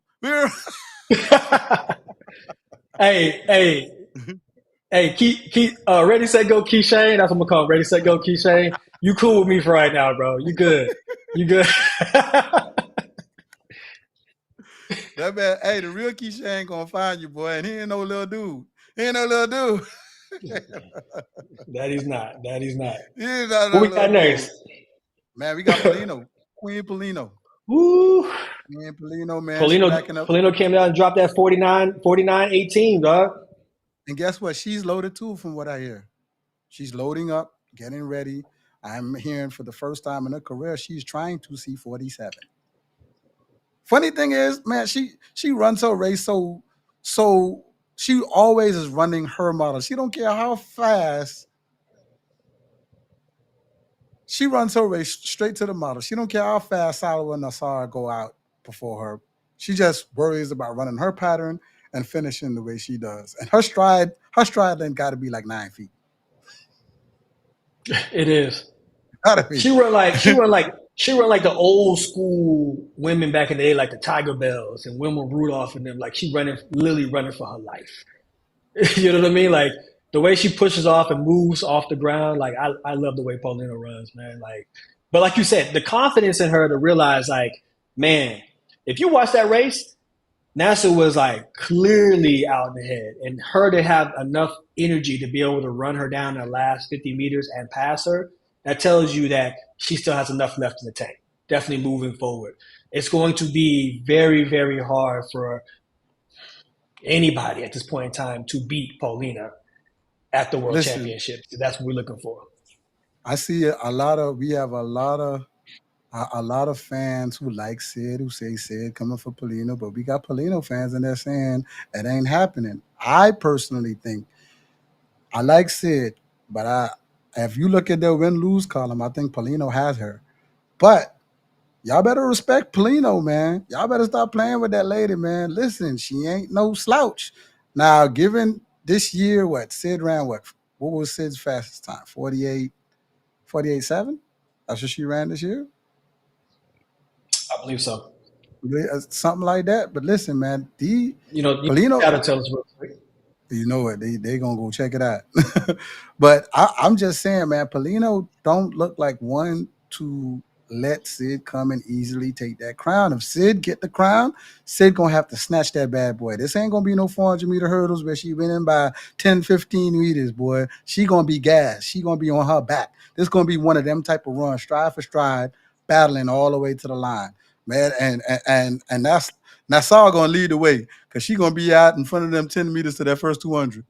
Hey, Ready Set Go Kishane. That's what I'm gonna call him. Ready Set Go Kishane. You cool with me for right now, bro? You good? You good? That man, hey, the real Kishane ain't gonna find you, boy, and he ain't no little dude. He ain't no little dude. That he's not. That he's not. He ain't not no What we little got next? dude. Man, we got Paulino. Queen Paulino. Woo! Man, Paulino, man. She racking up. Paulino came down and dropped that 49-18, dog. And guess what? She's loaded too, from what I hear. She's loading up, getting ready. I'm hearing for the first time in her career, she's trying to see 47. Funny thing is, man, she runs her race so she always is running her model. She don't care how fast. She runs her race straight to the model. She don't care how fast Salah and Nassar go out before her. She just worries about running her pattern and finishing the way she does. And her stride then got to be like 9 feet. It is. Gotta be. She run like the old school women back in the day, like the Tiger Bells and Wilma Rudolph and them. Like she literally running for her life. You know what I mean? Like the way she pushes off and moves off the ground. Like I love the way Paulino runs, man. Like, but like you said, the confidence in her to realize, like, man, if you watch that race, NASA was like clearly out in the head, and her to have enough energy to be able to run her down the last 50 meters and pass her, that tells you that she still has enough left in the tank. Definitely moving forward. It's going to be very, very hard for anybody at this point in time to beat Paulina at the World Championships. That's what we're looking for. I see we have a lot of fans who like Sid, who say Sid coming for Paulino, but we got Paulino fans in there saying it ain't happening. I personally think I like Sid, but if you look at their win-lose column, I think Paulino has her. But y'all better respect Paulino, man. Y'all better stop playing with that lady, man. Listen, she ain't no slouch. Now, given this year, Sid ran what was Sid's fastest time? 48.7? That's what she ran this year? I believe so. Something like that. But listen, man, Paulino gotta tell us real quick. You know what? They gonna go check it out. But I'm just saying, man, Paulino don't look like one to let Sid come and easily take that crown. If Sid get the crown, Sid gonna have to snatch that bad boy. This ain't gonna be no 400-meter hurdles where she went in by 10, 15 meters, boy. She gonna be gassed. She gonna be on her back. This gonna be one of them type of runs, stride for stride, battling all the way to the line. man. And that's Nassau gonna lead the way because she's gonna be out in front of them 10 meters to that first 200.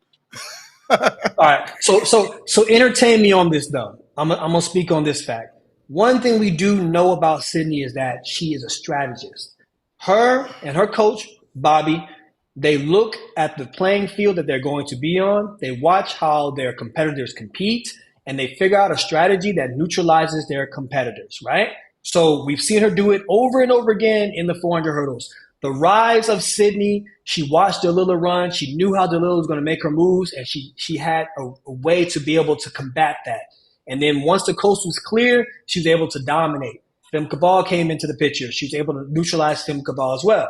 All right. So entertain me on this though. I'm gonna speak on this fact. One thing we do know about Sydney is that she is a strategist. Her and her coach, Bobby, they look at the playing field that they're going to be on. They watch how their competitors compete, and they figure out a strategy that neutralizes their competitors, right? So we've seen her do it over and over again in the 400 hurdles. The rise of Sydney, she watched Dalilah run. She knew how Dalilah was going to make her moves, and she had a way to be able to combat that. And then once the coast was clear, she was able to dominate. Femke Ball came into the picture. She was able to neutralize Femke Ball as well.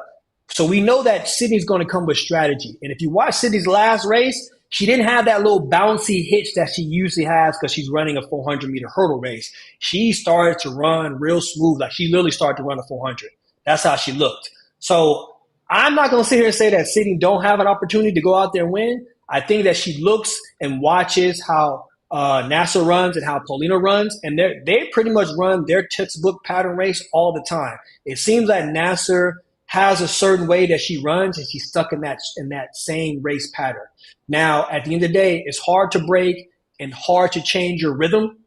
So we know that Sydney's going to come with strategy. And if you watch Sydney's last race, she didn't have that little bouncy hitch that she usually has because she's running a 400-meter hurdle race. She started to run real smooth. Like she literally started to run a 400. That's how she looked. So I'm not going to sit here and say that Sydney don't have an opportunity to go out there and win. I think that she looks and watches how Nasser runs and how Paulino runs, and they pretty much run their textbook pattern race all the time. It seems like Nasser has a certain way that she runs, and she's stuck in that same race pattern. Now, at the end of the day, it's hard to break and hard to change your rhythm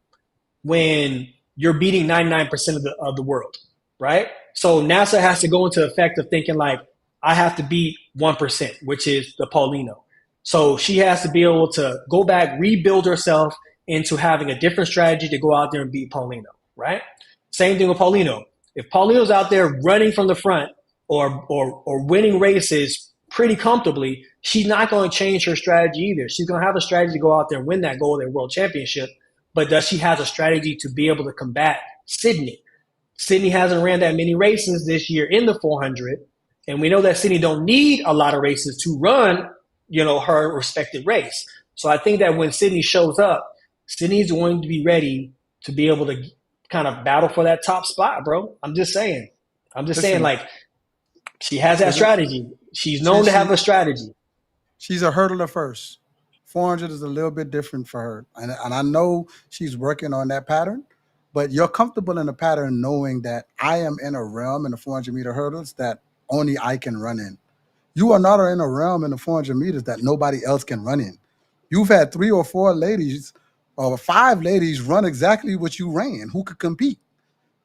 when you're beating 99% of the world, right? So Nasser has to go into effect of thinking like, I have to beat 1%, which is the Paulino. So she has to be able to go back, rebuild herself into having a different strategy to go out there and beat Paulino, right? Same thing with Paulino. If Paulino's out there running from the front or winning races pretty comfortably, she's not going to change her strategy either. She's going to have a strategy to go out there and win that Golden World Championship, but does she have a strategy to be able to combat Sydney? Sydney hasn't ran that many races this year in the 400, and we know that Sydney don't need a lot of races to run, her respected race. So I think that when Sydney shows up, Sydney's going to be ready to be able to kind of battle for that top spot, bro. I'm just saying, like, she has that strategy. She's known to have a strategy. She's a hurdler first. 400 is a little bit different for her. And I know she's working on that pattern, but you're comfortable in the pattern knowing that I am in a realm in the 400-meter hurdles that only I can run in. You are not in a realm in the 400 meters that nobody else can run in. You've had 3 or 4 ladies or 5 ladies run exactly what you ran who could compete.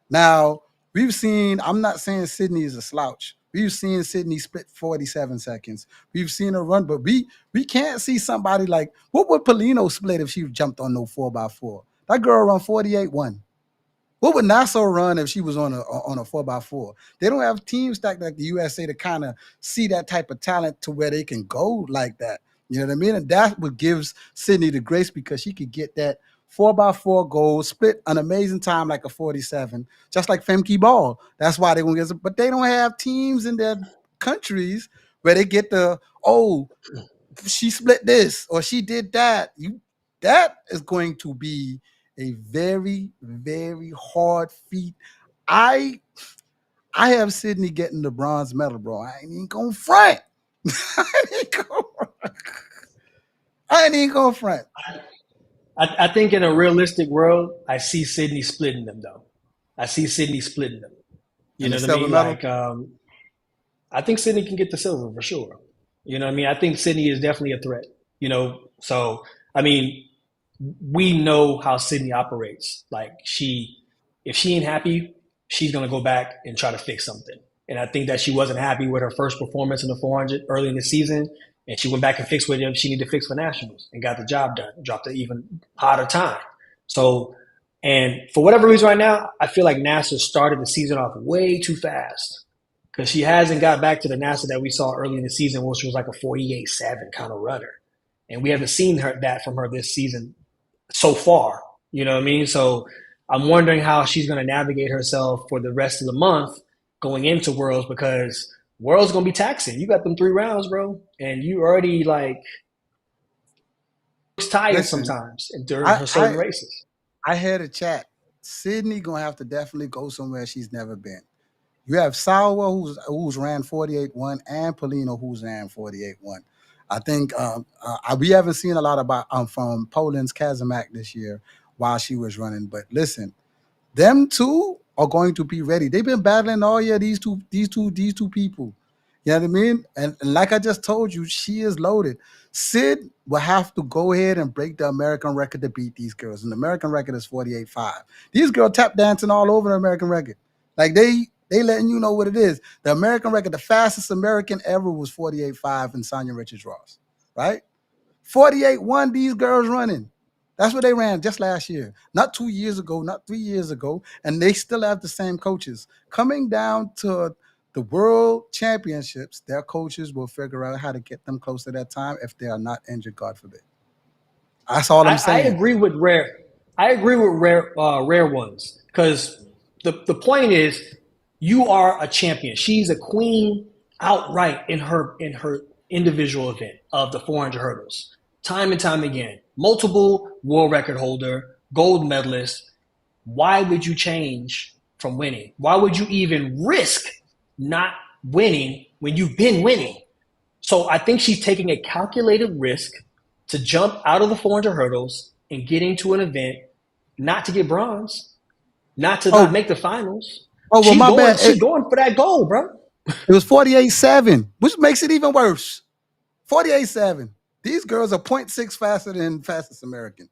Now, we've seen, I'm not saying Sydney is a slouch. We've seen Sydney split 47 seconds. We've seen her run, but we can't see somebody like, what would Paulino split if she jumped on no 4x4? That girl run 48-1. What would Nassau run if she was on a 4x4? They don't have teams stacked like the USA to kind of see that type of talent to where they can go like that. You know what I mean? And that's what gives Sydney the grace because she could get that 4x4 goal, split an amazing time like a 47, just like Femke Ball. That's why they're going to get it. But they don't have teams in their countries where they get she split this or she did that. That is going to be a very, very hard feat. I have Sydney getting the bronze medal, bro. I ain't even going to front. I ain't even going to front. I think in a realistic world, I see Sydney splitting them, though. I see Sydney splitting them. You know what I mean? Like, I think Sydney can get the silver for sure. You know what I mean? I think Sydney is definitely a threat. So, I mean, we know how Sydney operates. Like if she ain't happy, she's going to go back and try to fix something. And I think that she wasn't happy with her first performance in the 400 early in the season. And she went back and fixed what she needed to fix for nationals and got the job done, dropped an even hotter time. So, and for whatever reason right now, I feel like NASA started the season off way too fast because she hasn't got back to the NASA that we saw early in the season, which was like a 48-7 kind of runner. And we haven't seen that from her this season so far, you know what I mean? So I'm wondering how she's going to navigate herself for the rest of the month going into Worlds because Worlds going to be taxing. You got them 3 rounds, bro, and you already like tired sometimes during her certain races. I had a chat. Sydney going to have to definitely go somewhere she's never been. You have Salwa who's ran 48-1 and Paulino who's ran 48-1. I think we haven't seen a lot about from Poland's Kazimak this year while she was running. But listen, them two are going to be ready. They've been battling all year, these two people. You know what I mean? And like I just told you, she is loaded. Sid will have to go ahead and break the American record to beat these girls. And the American record is 48.5. These girls tap dancing all over the American record. Like they letting you know what it is. The American record, the fastest American ever was 48.5 in Sonya Richards-Ross, right? 48.1 these girls running. That's what they ran just last year. Not 2 years ago, not 3 years ago. And they still have the same coaches. Coming down to the World Championships, their coaches will figure out how to get them close to that time if they are not injured, God forbid. That's all I'm saying. I agree with rare. I agree with rare ones, because the point is, you are a champion. She's a queen outright in her individual event of the 400 hurdles, time and time again. Multiple world record holder, gold medalist. Why would you change from winning? Why would you even risk not winning when you've been winning? So I think she's taking a calculated risk to jump out of the 400 hurdles and get into an event, not to get bronze, not to not make the finals. Oh, well, my bad. She's going for that gold, bro. It was 48.7, which makes it even worse. 48.7. These girls are 0.6 faster than fastest American.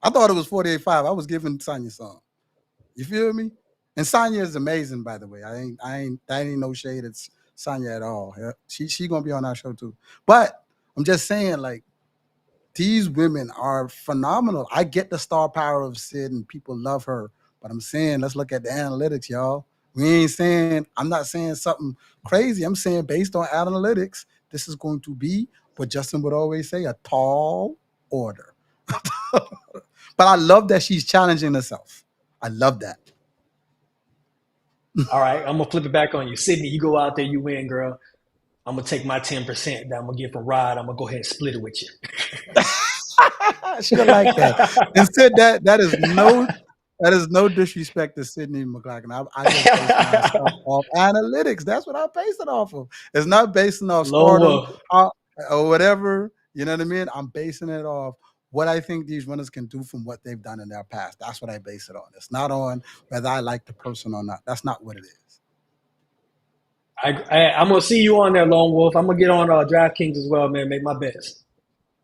I thought it was 48.5. I was giving Sonya some. You feel me? And Sonya is amazing, by the way. I ain't no shade at Sonya at all. Yeah, she gonna be on our show too. But I'm just saying, like, these women are phenomenal. I get the star power of Sid and people love her, but I'm saying let's look at the analytics, y'all. I'm not saying something crazy. I'm saying based on analytics, this is going to be what Justin would always say, a tall order. But I love that she's challenging herself. I love that. All right, I'm gonna flip it back on you, Sydney. You go out there, you win, girl. I'm gonna take my 10% that I'm gonna get from Rod. I'm gonna go ahead and split it with you. She don't like that. And Sid, that is no disrespect to Sydney McLaughlin. I just base my stuff off analytics. That's what I base it off of. It's not basing off stardom or whatever. You know what I mean? I'm basing it off what I think these runners can do from what they've done in their past. That's what I base it on. It's not on whether I like the person or not. That's not what it is. I'm gonna see you on there, Lone Wolf. I'm gonna get on DraftKings as well, man. Make my bets.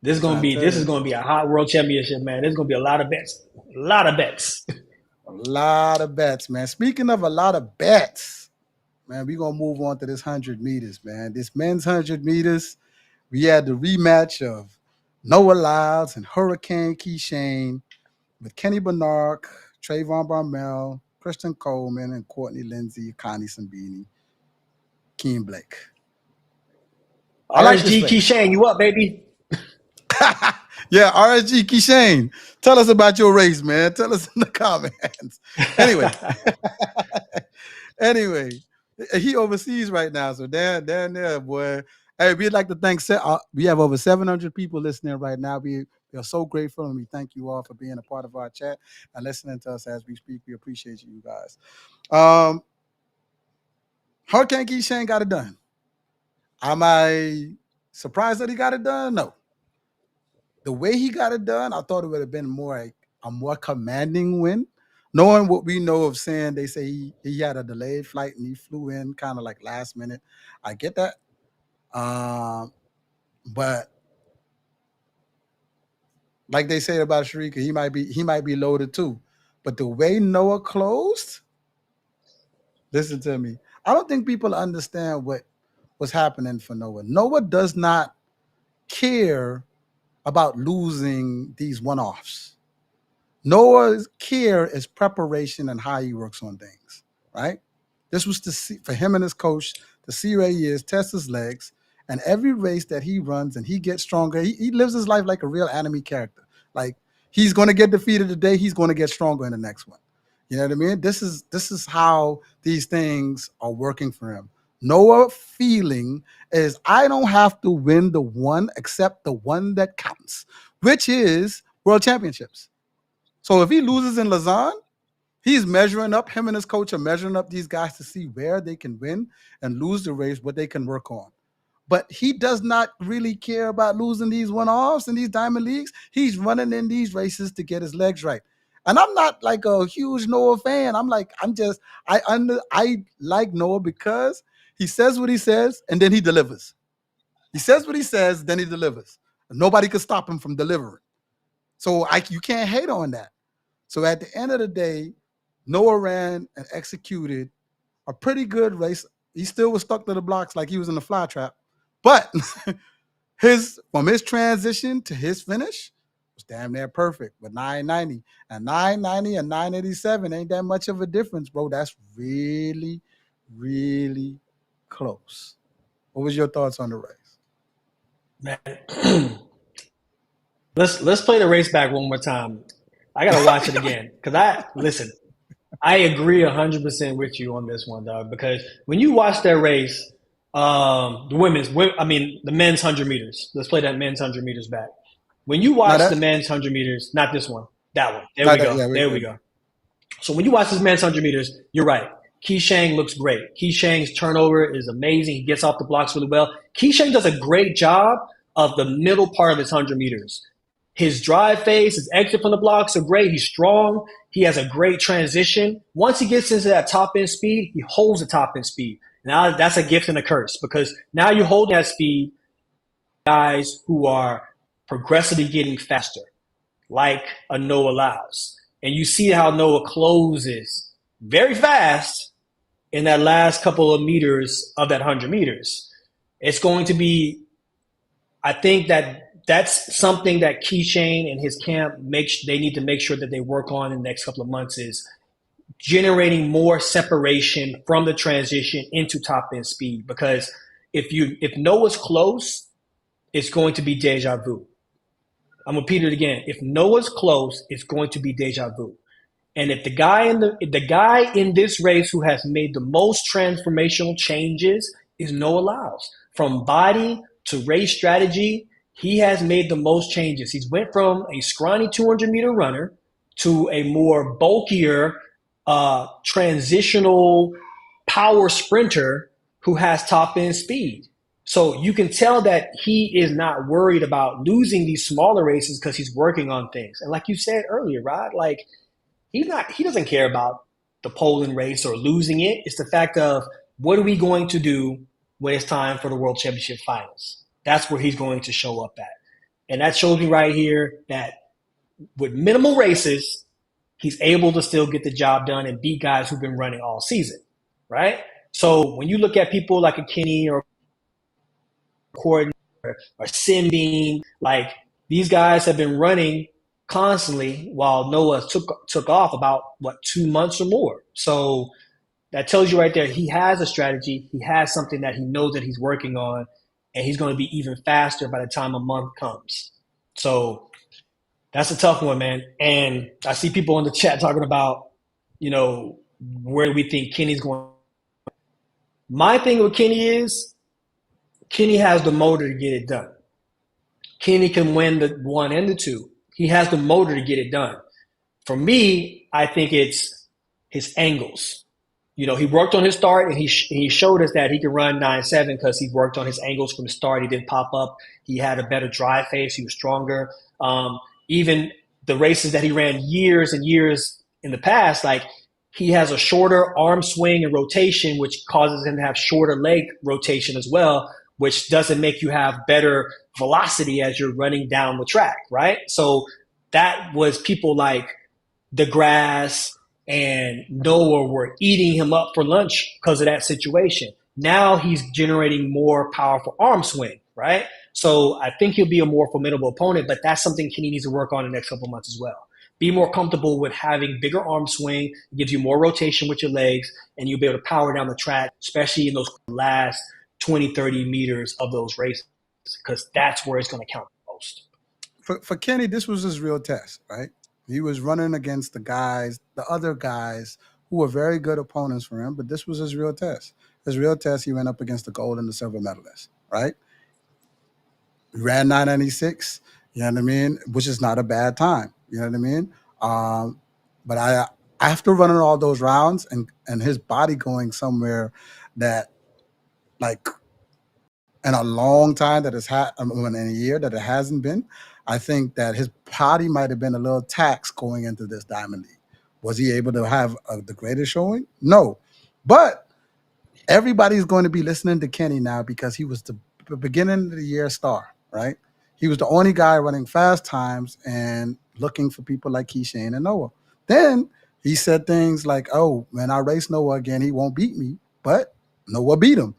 This is gonna be a hot world championship, man. There's gonna be a lot of bets. A lot of bets. A lot of bets, man. Speaking of a lot of bets, man, we're gonna move on to this 100 meters, man. This men's 100 meters, we had the rematch of Noah Lyles and Hurricane Kishane with Kenny Bernard, Trayvon Barmel, Kristen Coleman, and Courtney Lindsay, Connie Sambini, Keen Blake. RSG Kishane, you up, baby? Yeah, RSG Kishane. Tell us about your race, man. Tell us in the comments. Anyway, he overseas right now, so down there, boy. Hey, we'd like to thank. We have over 700 people listening right now. We are so grateful, and we thank you all for being a part of our chat and listening to us as we speak. We appreciate you guys. Hurricane Kishane got it done. Am I surprised that he got it done? No. The way he got it done, I thought it would have been a more commanding win. Knowing what we know of Sam, they say he had a delayed flight and he flew in kind of like last minute. I get that. But like they say about Shericka, he might be loaded too. But the way Noah closed, listen to me. I don't think people understand what was happening for Noah. Noah does not care about losing these one-offs. Noah's care is preparation and how he works on things, right? This was for him and his coach to see where he is, test his legs, and every race that he runs and he gets stronger, he lives his life like a real anime character. Like, he's going to get defeated today, he's going to get stronger in the next one. You know what I mean? This is how these things are working for him. Noah feeling is, I don't have to win the one except the one that counts, which is World Championships. So if he loses in Lausanne, he's measuring up, him and his coach are measuring up these guys to see where they can win and lose the race, what they can work on. But he does not really care about losing these one-offs in these Diamond Leagues. He's running in these races to get his legs right. And I'm not like a huge Noah fan. I like Noah because he says what he says and then he delivers. He says what he says, then he delivers. Nobody could stop him from delivering. So you can't hate on that. So at the end of the day, Noah ran and executed a pretty good race. He still was stuck to the blocks like he was in the fly trap. But from his transition to his finish was damn near perfect with 990. And 990 and 987 ain't that much of a difference, bro. That's really, really close. What was your thoughts on the race? Man, let's play the race back one more time. I gotta watch it again because I agree 100% with you on this one, dog. Because when you watch that race, the men's 100 meters. Let's play that men's 100 meters back. When you watch the men's 100 meters, not this one, that one. There we go. So when you watch this men's 100 meters, you're right. Kishane looks great. Kishane's turnover is amazing. He gets off the blocks really well. Kishane does a great job of the middle part of his 100 meters. His drive phase, his exit from the blocks are great. He's strong. He has a great transition. Once he gets into that top end speed, he holds the top end speed. Now that's a gift and a curse because now you're holding that speed, guys who are progressively getting faster, like a Noah Lyles. And you see how Noah closes very fast in that last couple of meters of that 100 meters. It's going to be, I think that's something that Kishane and his camp they need to make sure that they work on in the next couple of months is generating more separation from the transition into top end speed. Because if Noah's close, it's going to be deja vu. I'm gonna repeat it again. If Noah's close, it's going to be deja vu. And if the guy in this race who has made the most transformational changes is Noah Lyles, from body to race strategy. He has made the most changes. He's went from a scrawny 200-meter runner to a more bulkier, transitional power sprinter who has top-end speed. So you can tell that he is not worried about losing these smaller races because he's working on things. And like you said earlier, Rod, like he doesn't care about the Poland race or losing it. It's the fact of what are we going to do when it's time for the World Championship Finals? That's where he's going to show up at. And that shows me right here that with minimal races, he's able to still get the job done and beat guys who've been running all season, right? So when you look at people like a Kenny or Courtney or Simbine, like these guys have been running constantly while Noah took off about, 2 months or more. So that tells you right there he has a strategy. He has something that he knows that he's working on. And he's going to be even faster by the time a month comes. So that's a tough one, man. And I see people in the chat talking about, where we think Kenny's going. My thing with Kenny is Kenny has the motor to get it done. Kenny can win the 1 and the 2. He has the motor to get it done. For me, I think it's his angles. He worked on his start, and he showed us that he could run 9.7 because he worked on his angles from the start. He didn't pop up. He had a better drive phase. He was stronger. Even the races that he ran years and years in the past, like he has a shorter arm swing and rotation, which causes him to have shorter leg rotation as well, which doesn't make you have better velocity as you're running down the track, right? So that was people like DeGrasse and Noah were eating him up for lunch because of that situation. Now he's generating more powerful arm swing, right? So I think he'll be a more formidable opponent, but that's something Kenny needs to work on in the next couple of months as well. Be more comfortable with having bigger arm swing. It gives you more rotation with your legs, and you'll be able to power down the track, especially in those last 20, 30 meters of those races, because that's where it's going to count the most. For Kenny, this was his real test, right? He was running against the other guys who were very good opponents for him, but this was his real test. His real test, he went up against the gold and the silver medalists, right? He ran 996, you know what I mean? Which is not a bad time, you know what I mean? But after running all those rounds and his body going somewhere that, like, in a long time in a year that it hasn't been, I think that his body might have been a little taxed going into this Diamond League. Was he able to have the greatest showing? No. But everybody's going to be listening to Kenny now because he was the beginning of the year star, right? He was the only guy running fast times and looking for people like Kishane and Noah. Then he said things like, oh, when I race Noah again, he won't beat me. But Noah beat him.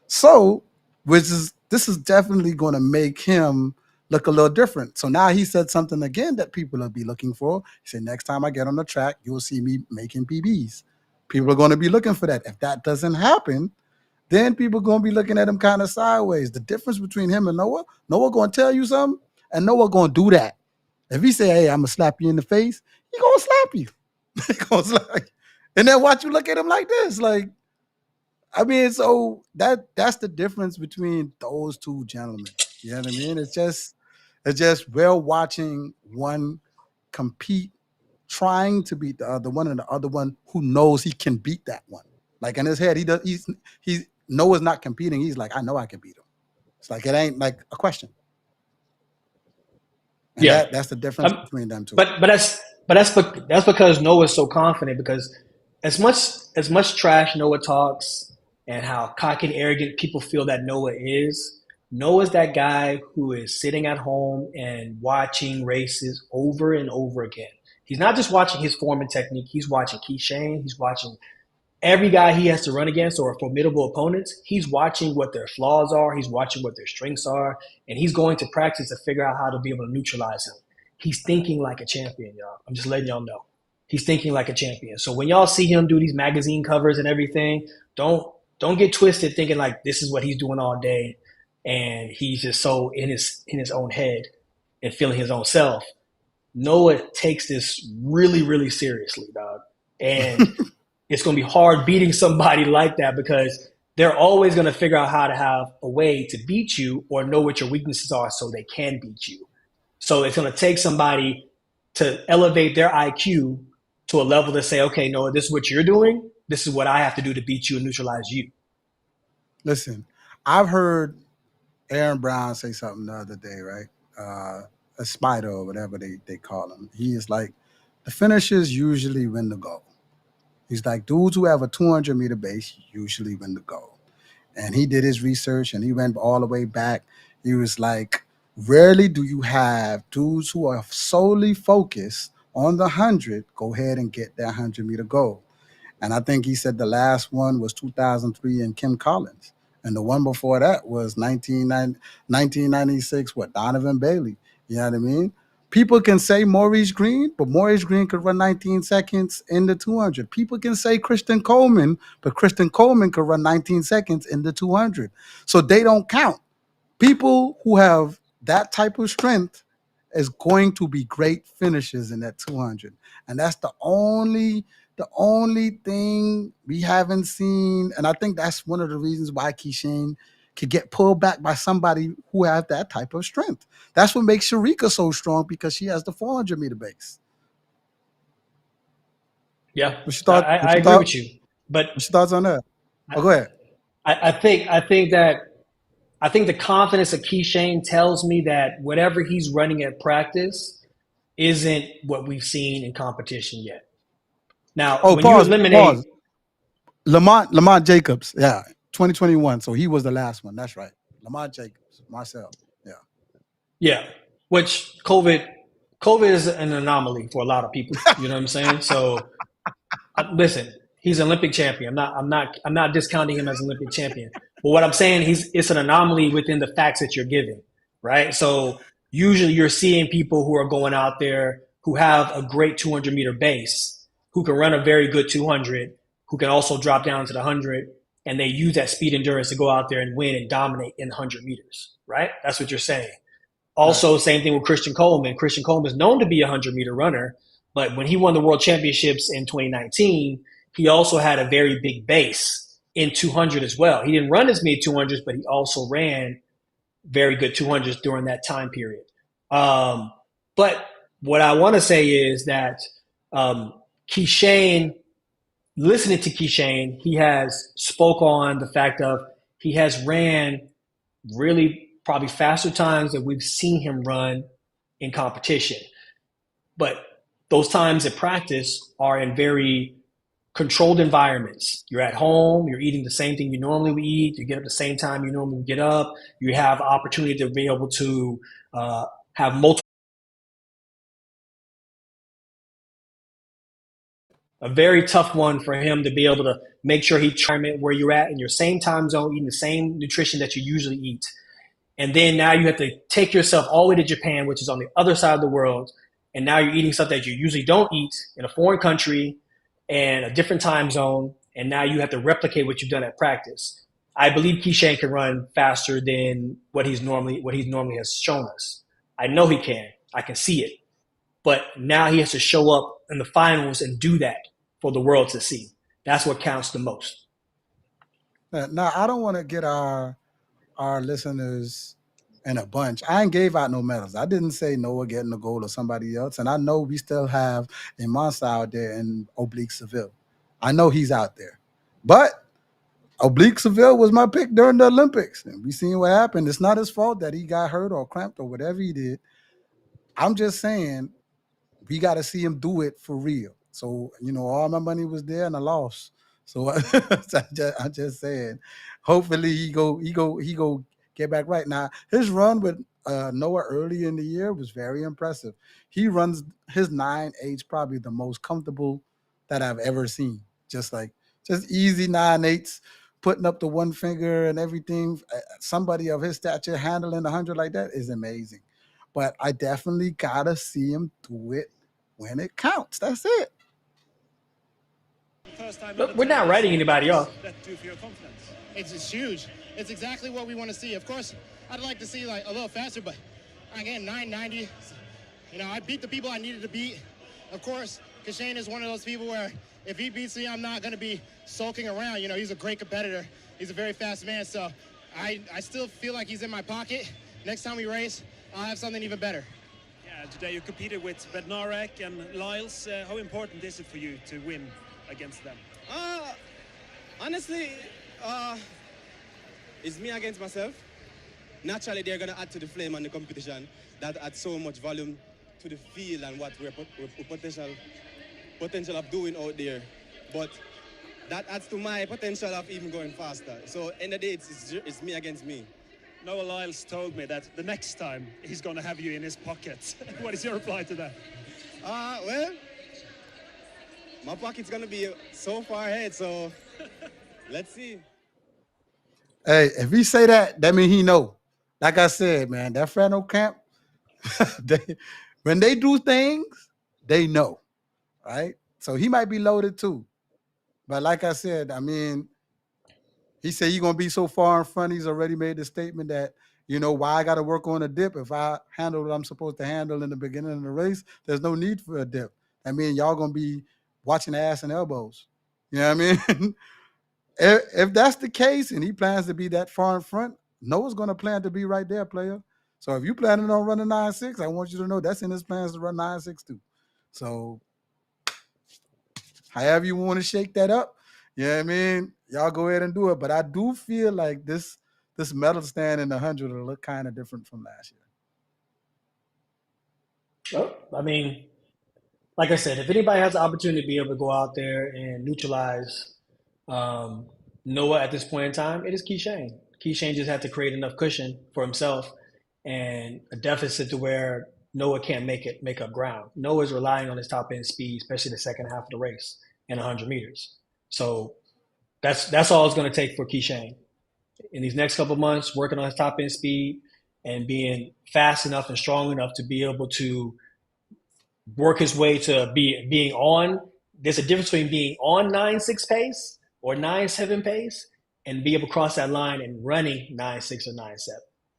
So, this is definitely going to make him look a little different. So now he said something again that people will be looking for. He said, next time I get on the track, you'll see me making PBs. People are going to be looking for that. If that doesn't happen, then people are going to be looking at him kind of sideways. The difference between him and Noah going to tell you something, and Noah going to do that. If he say, hey, I'm going to slap you in the face, he going to slap you. He gonna slap you. And then watch you look at him like this. Like, I mean, so that's the difference between those two gentlemen. You know what I mean? It's just we're watching one compete, trying to beat the other one, and the other one who knows he can beat that one. Like in his head, he's Noah's not competing. He's like, I know I can beat him. It's like it ain't like a question. And that's the difference between them two. But that's because Noah's so confident, because as much trash Noah talks and how cocky and arrogant people feel that Noah's that guy who is sitting at home and watching races over and over again. He's not just watching his form and technique. He's watching Kishane. He's watching every guy he has to run against or formidable opponents. He's watching what their flaws are. He's watching what their strengths are. And he's going to practice to figure out how to be able to neutralize him. He's thinking like a champion, y'all. I'm just letting y'all know. He's thinking like a champion. So when y'all see him do these magazine covers and everything, don't get twisted thinking like this is what he's doing all day and he's just so in his own head and feeling his own self. Noah takes this really, really seriously, dog. And it's going to be hard beating somebody like that because they're always going to figure out how to have a way to beat you or know what your weaknesses are so they can beat you. So it's going to take somebody to elevate their IQ to a level to say, okay, Noah, this is what you're doing. This is what I have to do to beat you and neutralize you. Listen, I've heard Aaron Brown say something the other day, right? A spider or whatever they call him. He is like, the finishers usually win the gold. He's like, dudes who have a 200-meter base usually win the gold. And he did his research and he went all the way back. He was like, rarely do you have dudes who are solely focused on the 100 go ahead and get their 100-meter gold. And I think he said the last one was 2003 in Kim Collins. And the one before that was 1996, Donovan Bailey. You know what I mean? People can say Maurice Green, but Maurice Green could run 19 seconds in the 200. People can say Christian Coleman, but Christian Coleman could run 19 seconds in the 200. So they don't count. People who have that type of strength is going to be great finishers in that 200. And that's the only thing we haven't seen. And I think that's one of the reasons why Kishane could get pulled back by somebody who has that type of strength. That's what makes Shericka so strong, because she has the 400-meter base. Yeah, I agree with you. But what's your thoughts on that? Go ahead. I think the confidence of Kishane tells me that whatever he's running at practice isn't what we've seen in competition yet. Now, when you eliminate Lamont Jacobs, 2021. So he was the last one. That's right. Lamont Jacobs, Marcel. Yeah. Which COVID is an anomaly for a lot of people. You know what I'm saying? So listen, he's an Olympic champion. I'm not discounting him as an Olympic champion. But what I'm saying, it's an anomaly within the facts that you're giving, right? So usually you're seeing people who are going out there who have a great 200-meter base, who can run a very good 200, who can also drop down to the 100, and they use that speed endurance to go out there and win and dominate in 100 meters, right? That's what you're saying. Also, same thing with Christian Coleman. Christian Coleman is known to be a 100-meter runner, but when he won the World Championships in 2019, he also had a very big base in 200 as well. He didn't run as many 200s, but he also ran very good 200s during that time period. But what I want to say is that Kishane, listening to Kishane, he has spoke on the fact of he has ran really probably faster times that we've seen him run in competition. But those times at practice are in very controlled environments. You're at home, you're eating the same thing you normally would eat, you get up the same time you normally would get up, you have opportunity to be able to have multiple. A very tough one for him to be able to make sure he tries where you're at in your same time zone, eating the same nutrition that you usually eat. And then now you have to take yourself all the way to Japan, which is on the other side of the world. And now you're eating stuff that you usually don't eat in a foreign country and a different time zone. And now you have to replicate what you've done at practice. I believe Kishane can run faster than what he's normally has shown us. I know he can. I can see it. But now he has to show up in the finals and do that for the world to see. That's what counts the most. Now, I don't want to get our listeners in a bunch. I ain't gave out no medals. I didn't say Noah getting the gold or somebody else. And I know we still have a Masai out there in Oblique Seville. I know he's out there. But Oblique Seville was my pick during the Olympics. And we seen what happened. It's not his fault that he got hurt or cramped or whatever he did. I'm just saying we got to see him do it for real. So, all my money was there and I lost. So I'm just saying, hopefully he go get back right. Now, his run with Noah early in the year was very impressive. He runs his 9.8's probably the most comfortable that I've ever seen. Just easy 9.8's, putting up the one finger and everything. Somebody of his stature handling 100 like that is amazing. But I definitely gotta see him do it when it counts. That's it. Look, we're not writing anybody off. It's huge. It's exactly what we want to see. Of course, I'd like to see a little faster, but again, 990. I beat the people I needed to beat. Of course, Kishane is one of those people where if he beats me, I'm not going to be sulking around. He's a great competitor. He's a very fast man, so I still feel like he's in my pocket. Next time we race, I'll have something even better. Yeah, today you competed with Bednarek and Lyles. How important is it for you to win against them? Honestly, it's me against myself. Naturally, they're going to add to the flame and the competition. That adds so much volume to the field and what we're potential of doing out there. But that adds to my potential of even going faster. So, end of the day, it's me against me. Noah Lyles told me that the next time he's going to have you in his pocket. What is your reply to that? Well, my pocket's going to be so far ahead, so let's see. Hey, if he say that means he know. Like I said, man, that Frano camp, when they do things, they know, right? So he might be loaded too. But like I said, he said you're going to be so far in front, he's already made the statement that, why I got to work on a dip. If I handle what I'm supposed to handle in the beginning of the race, there's no need for a dip. Y'all going to be watching ass and elbows. You know what I mean? If that's the case and he plans to be that far in front, Noah's going to plan to be right there, player. So if you planning on running 9.6, I want you to know that's in his plans to run 9.6 too. So however you want to shake that up, y'all go ahead and do it. But I do feel like this medal stand in the 100 will look kind of different from last year. Well, like I said, if anybody has the opportunity to be able to go out there and neutralize Noah at this point in time, it is Kishane. Kishane just had to create enough cushion for himself and a deficit to where Noah can't make up ground. Noah's relying on his top end speed, especially the second half of the race in 100 meters. So that's all it's going to take for Kishane in these next couple of months, working on his top end speed and being fast enough and strong enough to be able to work his way to being on. There's a difference between being on 9.6 pace or 9.7 pace and be able to cross that line and running 9.6 or 9.7.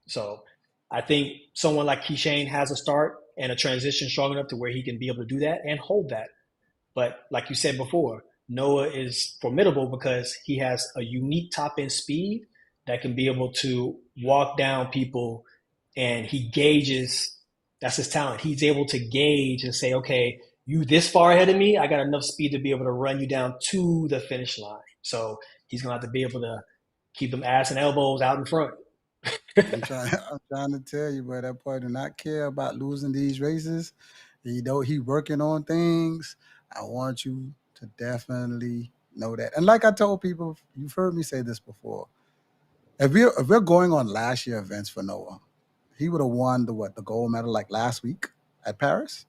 So I think someone like Kishane has a start and a transition strong enough to where he can be able to do that and hold that. But like you said before, Noah is formidable because he has a unique top end speed that can be able to walk down people, and he gauges. That's his talent. He's able to gauge and say, okay, you this far ahead of me, I got enough speed to be able to run you down to the finish line. So he's going to have to be able to keep them ass and elbows out in front. I'm trying to tell you, bro. That boy do not care about losing these races. He working on things. I want you to definitely know that. And like I told people, you've heard me say this before. If we're going on last year events for Noah, he would have won the gold medal like last week at Paris.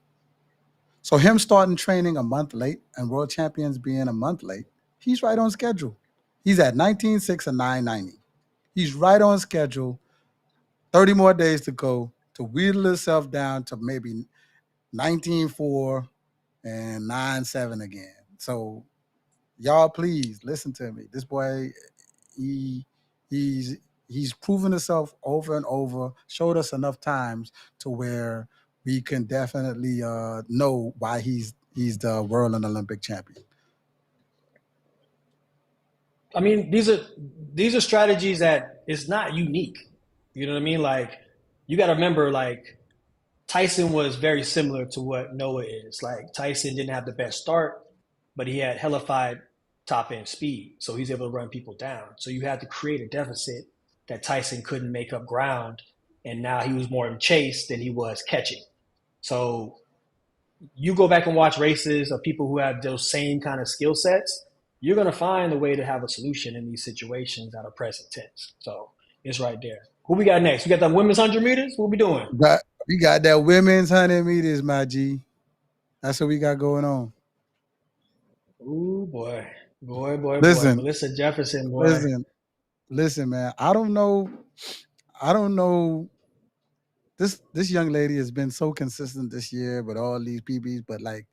So him starting training a month late and world champions being a month late, he's right on schedule. He's at 19.6 and 9.90. He's right on schedule. 30 more days to go to wheedle himself down to maybe 19.4 and 9.7 again. So y'all please listen to me. This boy, he's proven himself over and over, showed us enough times to where we can definitely know why he's the world and Olympic champion. I mean, these are strategies that it's not unique. You know what I mean? Like, you got to remember, like, Tyson was very similar to what Noah is. Like, Tyson didn't have the best start, but he had hellified top end speed, so he's able to run people down. So you had to create a deficit that Tyson couldn't make up ground, and now he was more in chase than he was catching. So you go back and watch races of people who have those same kind of skill sets, you're going to find a way to have a solution in these situations that are present tense. So it's right there. Who we got next? We got the women's 100 meters? What we doing? We got that women's 100 meters, my G. That's what we got going on. Ooh, boy. Boy. Melissa Jefferson, boy. Listen, man. I don't know. This young lady has been so consistent this year with all these PBs, but like,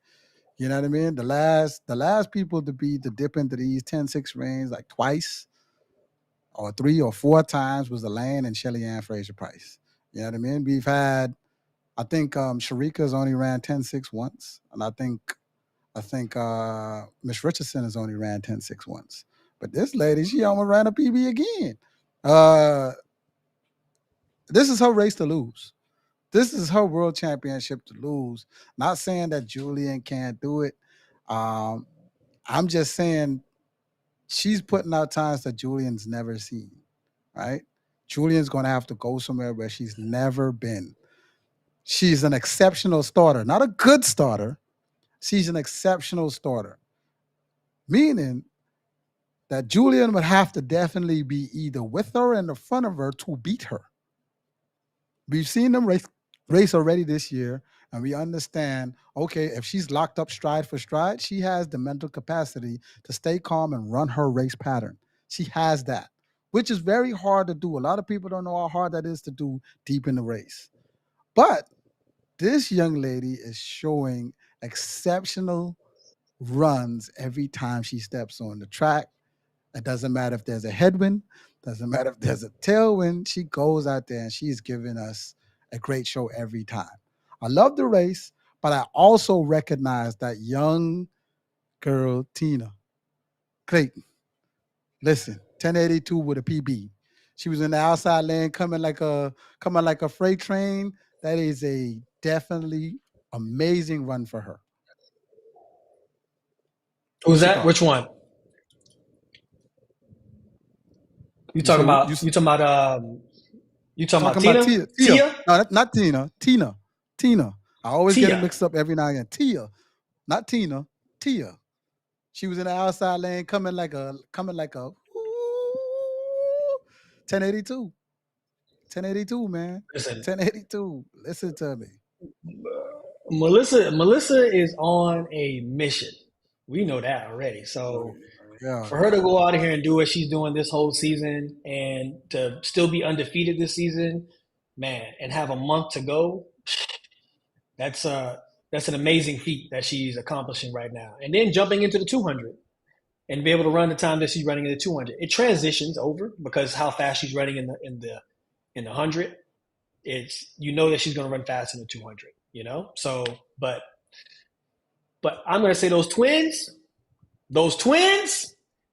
you know what I mean? The last people to dip into these 10-6 range like twice or 3 or 4 times was Elaine and Shelly-Ann Fraser-Price. You know what I mean? We've had, I think Shericka's only ran 10-6 once, and I think Miss Richardson has only ran 10-6 once. But this lady, she almost ran a PB again. This is her race to lose. This is her world championship to lose. Not saying that Julian can't do it. I'm just saying she's putting out times that Julian's never seen, right? Julian's going to have to go somewhere where she's never been. She's an exceptional starter, not a good starter. She's an exceptional starter, meaning that Julian would have to definitely be either with her and in front of her to beat her. We've seen them race already this year, and we understand, okay, if she's locked up stride for stride, she has the mental capacity to stay calm and run her race pattern. She has that, which is very hard to do. A lot of people don't know how hard that is to do deep in the race. But this young lady is showing exceptional runs every time she steps on the track. It doesn't matter if there's a headwind, doesn't matter if there's a tailwind. She goes out there and she's giving us a great show every time. I love the race, but I also recognize that young girl, Tina Clayton. Listen, 1082 with a PB. She was in the outside lane coming like a freight train. That is a definitely amazing run for her. Who's that? Which one? You talking about Tina? Tia? No, not Tina. Tina. I always Tia. get it mixed up every now and again. Tia. Not Tina. Tia. She was in the outside lane coming like a 1082. 1082, man. Listen. 1082. Listen to me. Melissa is on a mission. We know that already. So for her to go out of here and do what she's doing this whole season and to still be undefeated this season, man, and have a month to go, that's an amazing feat that she's accomplishing right now. And then jumping into the 200 and be able to run the time that she's running in the 200. It transitions over because how fast she's running in the 100. It's, you know that she's going to run fast in the 200, you know? So, but I'm going to say those twins,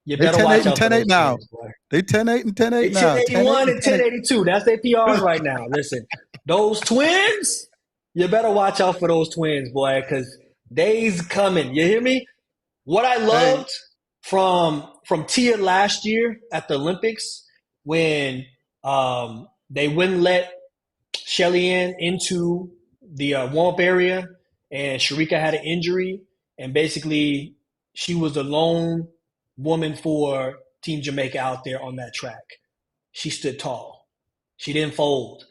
you better watch out for those now. twins, boy. They 10-8 and 10-8 now. 1081 and 1082. That's their PRs right now. Listen, those twins, you better watch out for those twins, boy, because they's coming. You hear me? What I loved from Tia last year at the Olympics when They wouldn't let Shelly-Ann into the warm-up area, and Shericka had an injury, and basically she was the lone woman for Team Jamaica out there on that track. She stood tall. She didn't fold.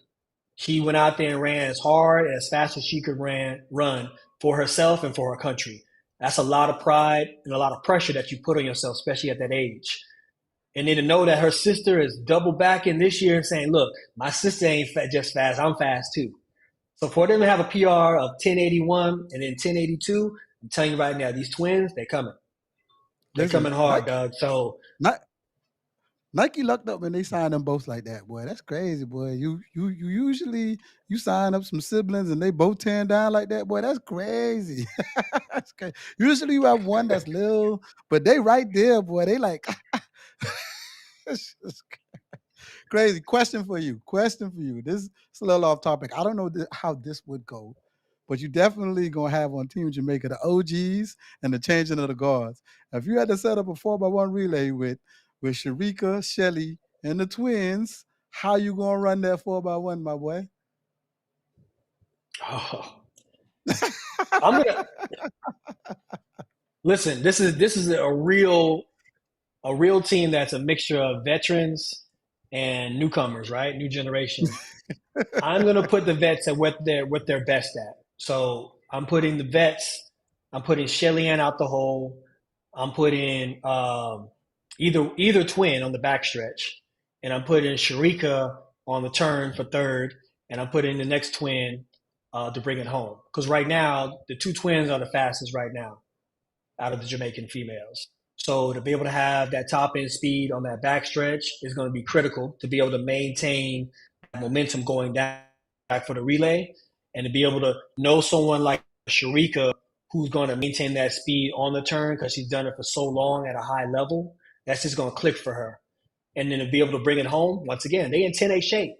She went out there and ran as hard, as fast as she could run for herself and for her country. That's a lot of pride and a lot of pressure that you put on yourself, especially at that age. And then to know that her sister is double backing this year and saying, look, my sister ain't just fast, I'm fast too. So for them to have a PR of 1081 and then 1082, I'm telling you right now, these twins, they're coming. They're coming hard, Doug. So Nike lucked up when they signed them both like that, boy. That's crazy, boy. You usually you sign up some siblings and they both tearing down like that, boy. That's crazy. That's crazy. Usually you have one that's little, but they right there, boy. They like it's crazy. Question for you. This is a little off topic. I don't know how this would go, but you definitely gonna have on Team Jamaica the OGs and the changing of the guards. If you had to set up a 4x1 relay with Shericka, Shelly, and the twins, how you gonna run that 4x1, my boy? Oh. I'm gonna listen. This is a real team that's a mixture of veterans and newcomers, right? New generation. I'm gonna put the vets at what they're best at. So I'm putting the vets. I'm putting Shelly-Ann out the hole. I'm putting either twin on the backstretch, and I'm putting Shericka on the turn for third, and I'm putting the next twin to bring it home. Because right now, the two twins are the fastest right now out of the Jamaican females. So to be able to have that top end speed on that backstretch is going to be critical to be able to maintain momentum going down back for the relay, and to be able to know someone like Shericka who's going to maintain that speed on the turn because she's done it for so long at a high level. That's just going to click for her. And then to be able to bring it home, once again, they in 10-8 shape.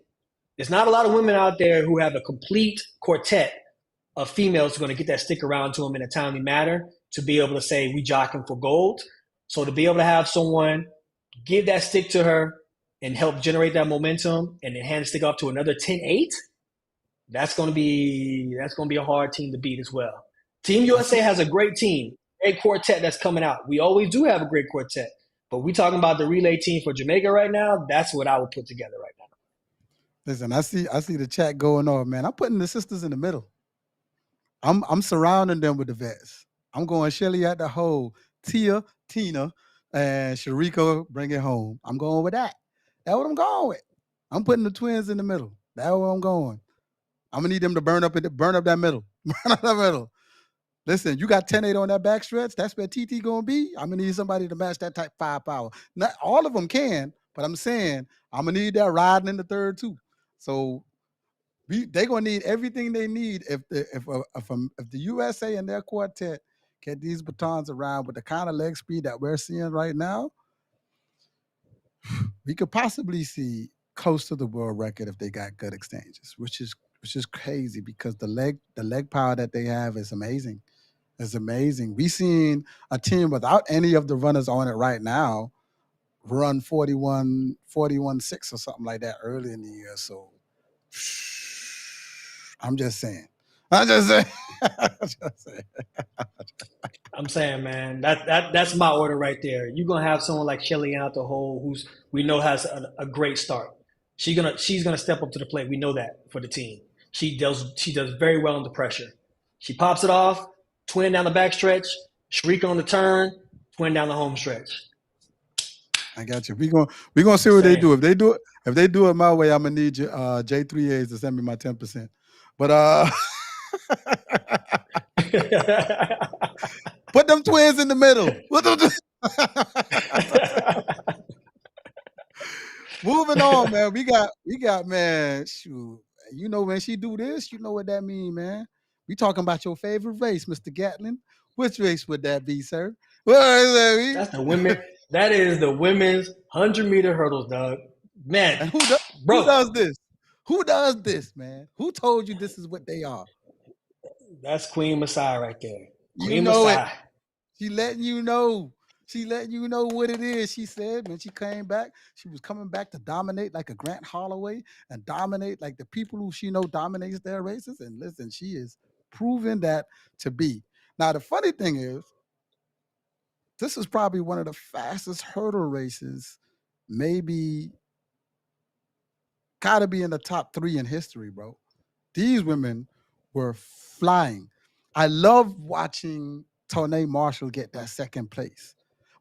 There's not a lot of women out there who have a complete quartet of females who are going to get that stick around to them in a timely manner to be able to say, we jockeying for gold. So to be able to have someone give that stick to her and help generate that momentum and then hand the stick off to another 10-8, that's going to be a hard team to beat as well. Team USA has a great team, great quartet that's coming out. We always do have a great quartet. But we talking about the relay team for Jamaica right now. That's what I would put together right now. Listen, I see the chat going on, man. I'm putting the sisters in the middle. I'm surrounding them with the vets. I'm going Shelly at the hole, Tina, and Shericka bring it home. I'm going with that. That's what I'm going with. I'm putting the twins in the middle. That's where I'm going. I'm gonna need them to burn up that middle. Burn up that middle. Listen, you got 10-8 on that backstretch. That's where TT gonna be. I'm gonna need somebody to match that type 5 power. Not all of them can, but I'm saying I'm gonna need that riding in the third too. So they're gonna need everything they need if the USA and their quartet get these batons around with the kind of leg speed that we're seeing right now. We could possibly see close to the world record if they got good exchanges, which is crazy because the leg power that they have is amazing. It's amazing. We seen a team without any of the runners on it right now run 41-6 or something like that early in the year. So I'm just saying. I'm saying, man, that's my order right there. You're gonna have someone like Shelly-Ann out the hole, who's we know has a great start. She's gonna step up to the plate. We know that for the team. She does very well under pressure. She pops it off, twin down the backstretch, Shericka on the turn, twin down the home stretch. I got you. We gonna see what they do. If they do it my way, I'm gonna need you J3As to send me my 10%. But put them twins in the middle. Moving on, man. We got man. Shoot, you know when she do this, you know what that mean, man. We talking about your favorite race, Mr. Gatlin. Which race would that be, sir? What is that mean? That's the women. That is the women's 100-meter hurdles, dog. Man, and who does this? Who does this, man? Who told you this is what they are? That's Queen Masai right there. Queen Masai. She letting you know. She let you know what it is. She said when she came back, she was coming back to dominate like a Grant Holloway and dominate like the people who she know dominates their races. And listen, she is proving that to be. Now, the funny thing is, this is probably one of the fastest hurdle races, maybe gotta be in the top 3 in history, bro. These women were flying. I love watching Tonee Marshall get that second place.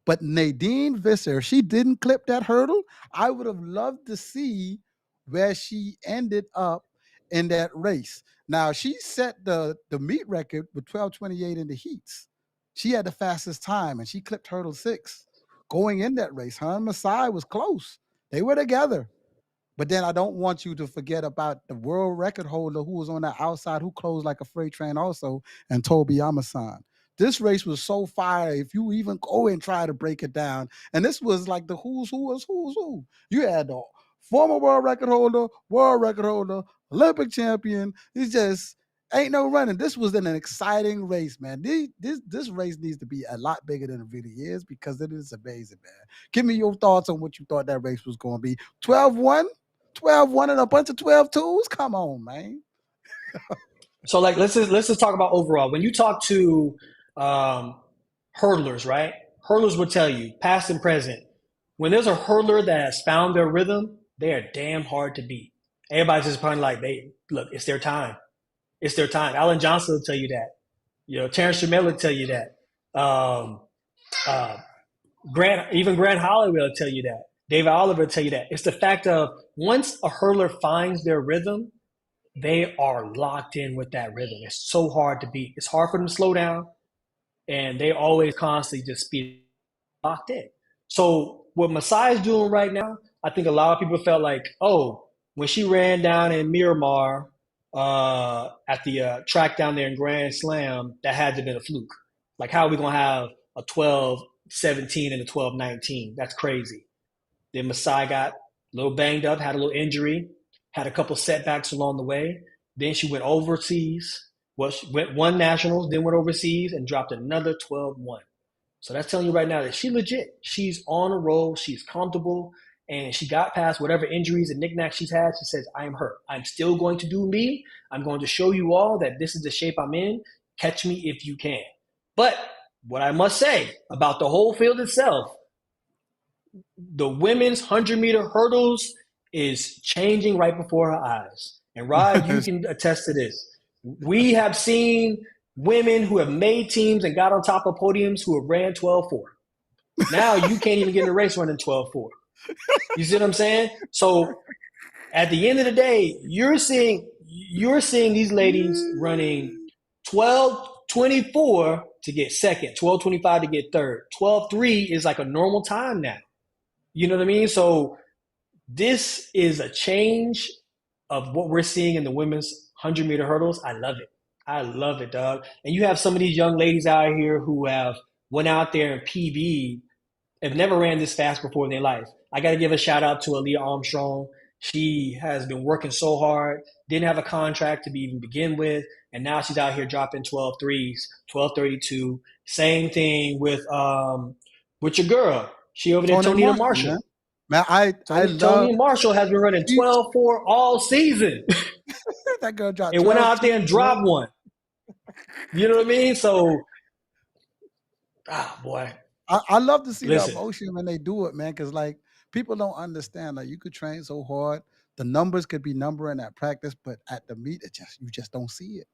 But Nadine Visser, she didn't clip that hurdle. I would have loved to see where she ended up in that race. Now, she set the meet record with 12:28 in the heats. She had the fastest time, and she clipped hurdle 6 going in that race. Her and Masai was close. They were together. But then I don't want you to forget about the world record holder who was on the outside, who closed like a freight train also, and Toby Amasan. This race was so fire. If you even go and try to break it down, and this was like the who's who. You had the former world record holder, Olympic champion. It's just ain't no running. This was an exciting race, man. This race needs to be a lot bigger than it really is because it is amazing, man. Give me your thoughts on what you thought that race was going to be. 12-1? 12-1 and a bunch of 12-2s? Come on, man. So like let's just talk about overall. When you talk to hurdlers, right? Hurdlers will tell you, past and present, when there's a hurdler that has found their rhythm, they are damn hard to beat. Everybody's just probably like, look, it's their time. It's their time. Alan Johnson will tell you that. You know, Terrence Shamel will tell you that. Grant Holloway will tell you that. David Oliver will tell you that. It's the fact of once a hurdler finds their rhythm, they are locked in with that rhythm. It's so hard to beat. It's hard for them to slow down, and they always constantly just speed locked in. So what Masai is doing right now, I think a lot of people felt like, oh, when she ran down in Miramar at the track down there in Grand Slam, that had to have been a fluke. Like, how are we going to have a 12-17 and a 12-19? That's crazy. Then Masai got a little banged up, had a little injury, had a couple setbacks along the way. Then she went overseas. Well, she won nationals, then went overseas and dropped another 12-1. So that's telling you right now that she's legit. She's on a roll. She's comfortable. And she got past whatever injuries and knickknacks she's had. She says, I am her. I'm still going to do me. I'm going to show you all that this is the shape I'm in. Catch me if you can. But what I must say about the whole field itself, the women's 100-meter hurdles is changing right before her eyes. And Rod, you can attest to this. We have seen women who have made teams and got on top of podiums who have ran 12-4. Now you can't even get in a race running 12-4. You see what I'm saying? So at the end of the day, you're seeing these ladies running 12:24 to get second, 12:25 to get third. 12:3 is like a normal time now. You know what I mean? So this is a change of what we're seeing in the women's 100-meter hurdles. I love it. I love it, dog. And you have some of these young ladies out here who have went out there and PB, have never ran this fast before in their life. I got to give a shout out to Aaliyah Armstrong. She has been working so hard, didn't have a contract to even begin with, and now she's out here dropping 12-3s, 12:32. Same thing with your girl. She over there, Tonina Marshall. Man, Tonina Marshall has been running 12-4 all season. That girl dropped. It went out there and dropped one. You know what I mean? So, boy. I love to see the emotion when they do it, man, because like people don't understand. Like you could train so hard, the numbers could be numbering at practice, but at the meet, you just don't see it.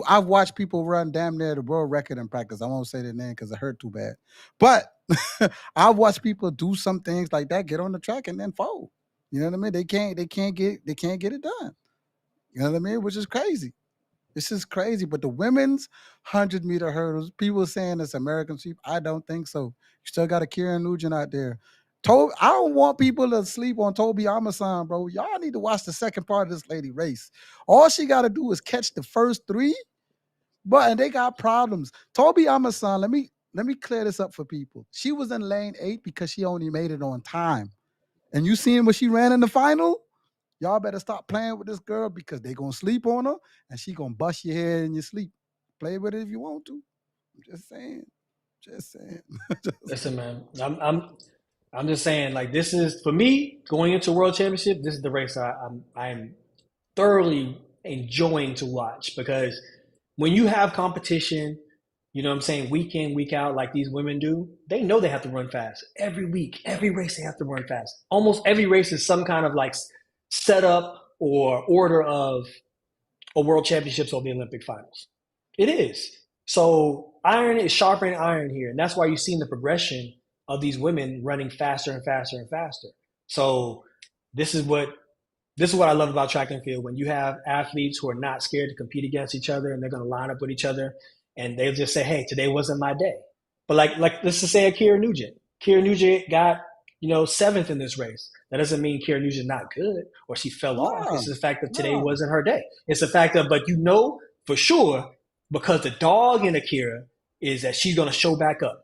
I've watched people run damn near the world record in practice. I won't say their name because it hurt too bad, but I've watched people do some things like that, get on the track and then fold. You know what I mean? They can't get it done. You know what I mean? Which is crazy. This is crazy. But the women's 100-meter hurdles, people saying it's American sweep. I don't think so. You still got a Kieran Nugent out there. I don't want people to sleep on Toby Amasan, bro. Y'all need to watch the second part of this lady race. All she got to do is catch the first 3, and they got problems. Toby Amasan, let me clear this up for people. She was in lane 8 because she only made it on time. And you seen what she ran in the final? Y'all better stop playing with this girl because they going to sleep on her and she going to bust your head in your sleep. Play with it if you want to. I'm just saying. Just saying. Listen, man, I'm just saying, like, this is, for me, going into World Championship, this is the race I'm thoroughly enjoying to watch, because when you have competition, you know what I'm saying, week in, week out, like these women do, they know they have to run fast. Every week, every race, they have to run fast. Almost every race is some kind of like setup or order of a World Championships or the Olympic finals. It is. So iron is sharpening iron here. And that's why you've seen the progression of these women running faster and faster and faster. So this is what I love about track and field. When you have athletes who are not scared to compete against each other, and they're going to line up with each other, and they'll just say, hey, today wasn't my day. But like let's just say a Kira Nugent. Kira Nugent got, 7th in this race. That doesn't mean Kira Nugent's not good or she fell off. It's the fact that today wasn't her day. It's the fact that, but for sure, because the dog in Akira is that she's going to show back up.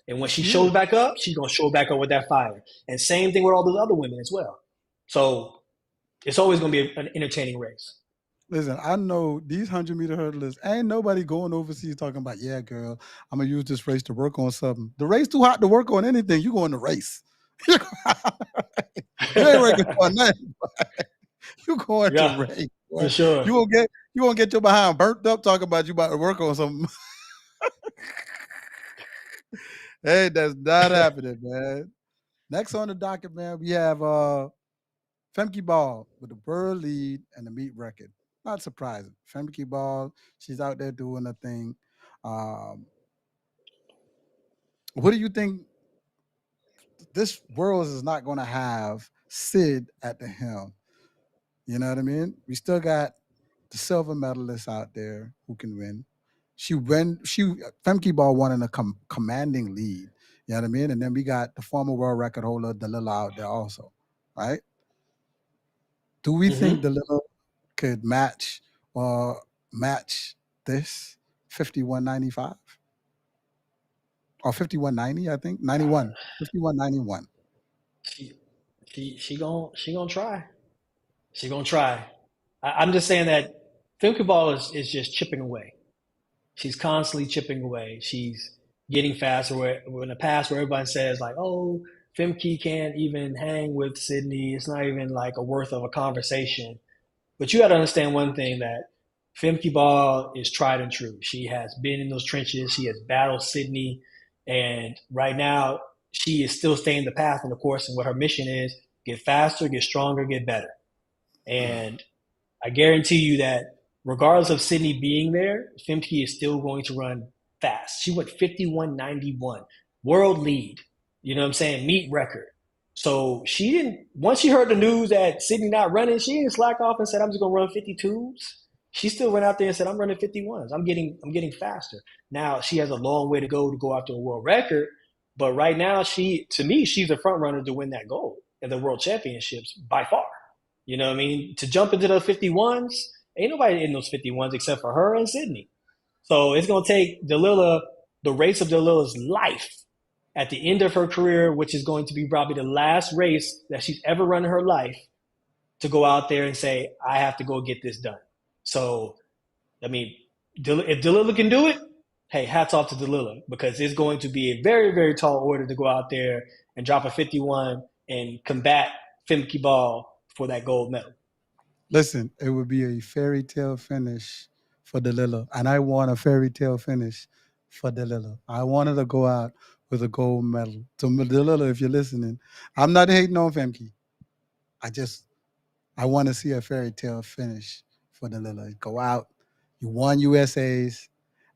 And when she shows back up, she's going to show back up with that fire. And same thing with all those other women as well. So it's always going to be an entertaining race. Listen, I know these 100-meter hurdlers, ain't nobody going overseas talking about, yeah, girl, I'm going to use this race to work on something. The race too hot to work on anything. You go in the race. You ain't working on nothing. You going to race. Boy. For sure. You won't get your behind burnt up talking about you about to work on something. Hey, that's not happening, man. Next on the docket, man, we have Femke Ball with the world lead and the meet record. Not surprising. Femke Ball, she's out there doing her thing. What do you think? This world is not going to have Sid at the helm. You know what I mean? We still got the silver medalists out there who can win. Femke Ball won in a commanding lead. You know what I mean? And then we got the former world record holder, Dalilah, out there also, right? Do we think Dalilah could match this 51.95? Or 51.90, I think. 91. 51.91. She gonna try. She gonna try. I'm just saying that Femke Ball is just chipping away. She's constantly chipping away. She's getting faster. Where in the past, where everybody says like, "Oh, Femke can't even hang with Sydney. It's not even like a worth of a conversation." But you got to understand one thing, that Femke Ball is tried and true. She has been in those trenches. She has battled Sydney, and right now she is still staying the path and the course. And what her mission is: get faster, get stronger, get better. And I guarantee you that regardless of Sydney being there, Femke is still going to run fast. She went 51.91, world lead. You know what I'm saying? Meet record. So she didn't, once she heard the news that Sydney not running, she didn't slack off and said, I'm just going to run 52s. She still went out there and said, I'm running 51s. I'm getting faster. Now she has a long way to go after a world record. But right now, to me, she's a front runner to win that gold at the World Championships by far. You know what I mean? To jump into those 51s, ain't nobody in those 51s except for her and Sydney. So it's going to take Dalilah, the race of Dalilah's life at the end of her career, which is going to be probably the last race that she's ever run in her life, to go out there and say, I have to go get this done. So, I mean, if Dalilah can do it, hey, hats off to Dalilah, because it's going to be a very, very tall order to go out there and drop a 51 and combat Femke Ball for that gold medal. Listen, it would be a fairy tale finish for Dalilah, and I want a fairy tale finish for Dalilah. I wanted to go out with a gold medal. So Dalilah, if you're listening, I'm not hating on Femke. I want to see a fairy tale finish for Dalilah. Go out, you won USAs,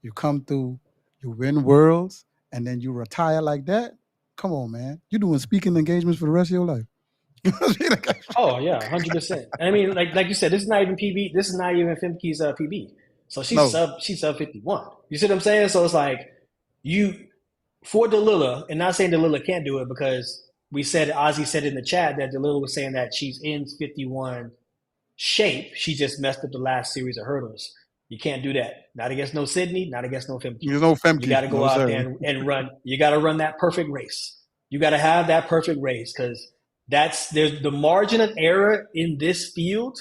you come through, you win worlds, and then you retire like that. Come on, man. You're doing speaking engagements for the rest of your life. Oh yeah, 100%. I mean, like you said, this is not even PB. This is not even Femke's PB. So she's sub 51. You see what I'm saying? So it's like for Dalilah, and not saying Dalilah can't do it, because Ozzy said in the chat that Dalilah was saying that she's in 51 shape. She just messed up the last series of hurdles. You can't do that. Not against no Sydney, not against no Femke. There's no Femke. You got to go out there and run. You got to run that perfect race. You got to have that perfect race, because there's the margin of error in this field.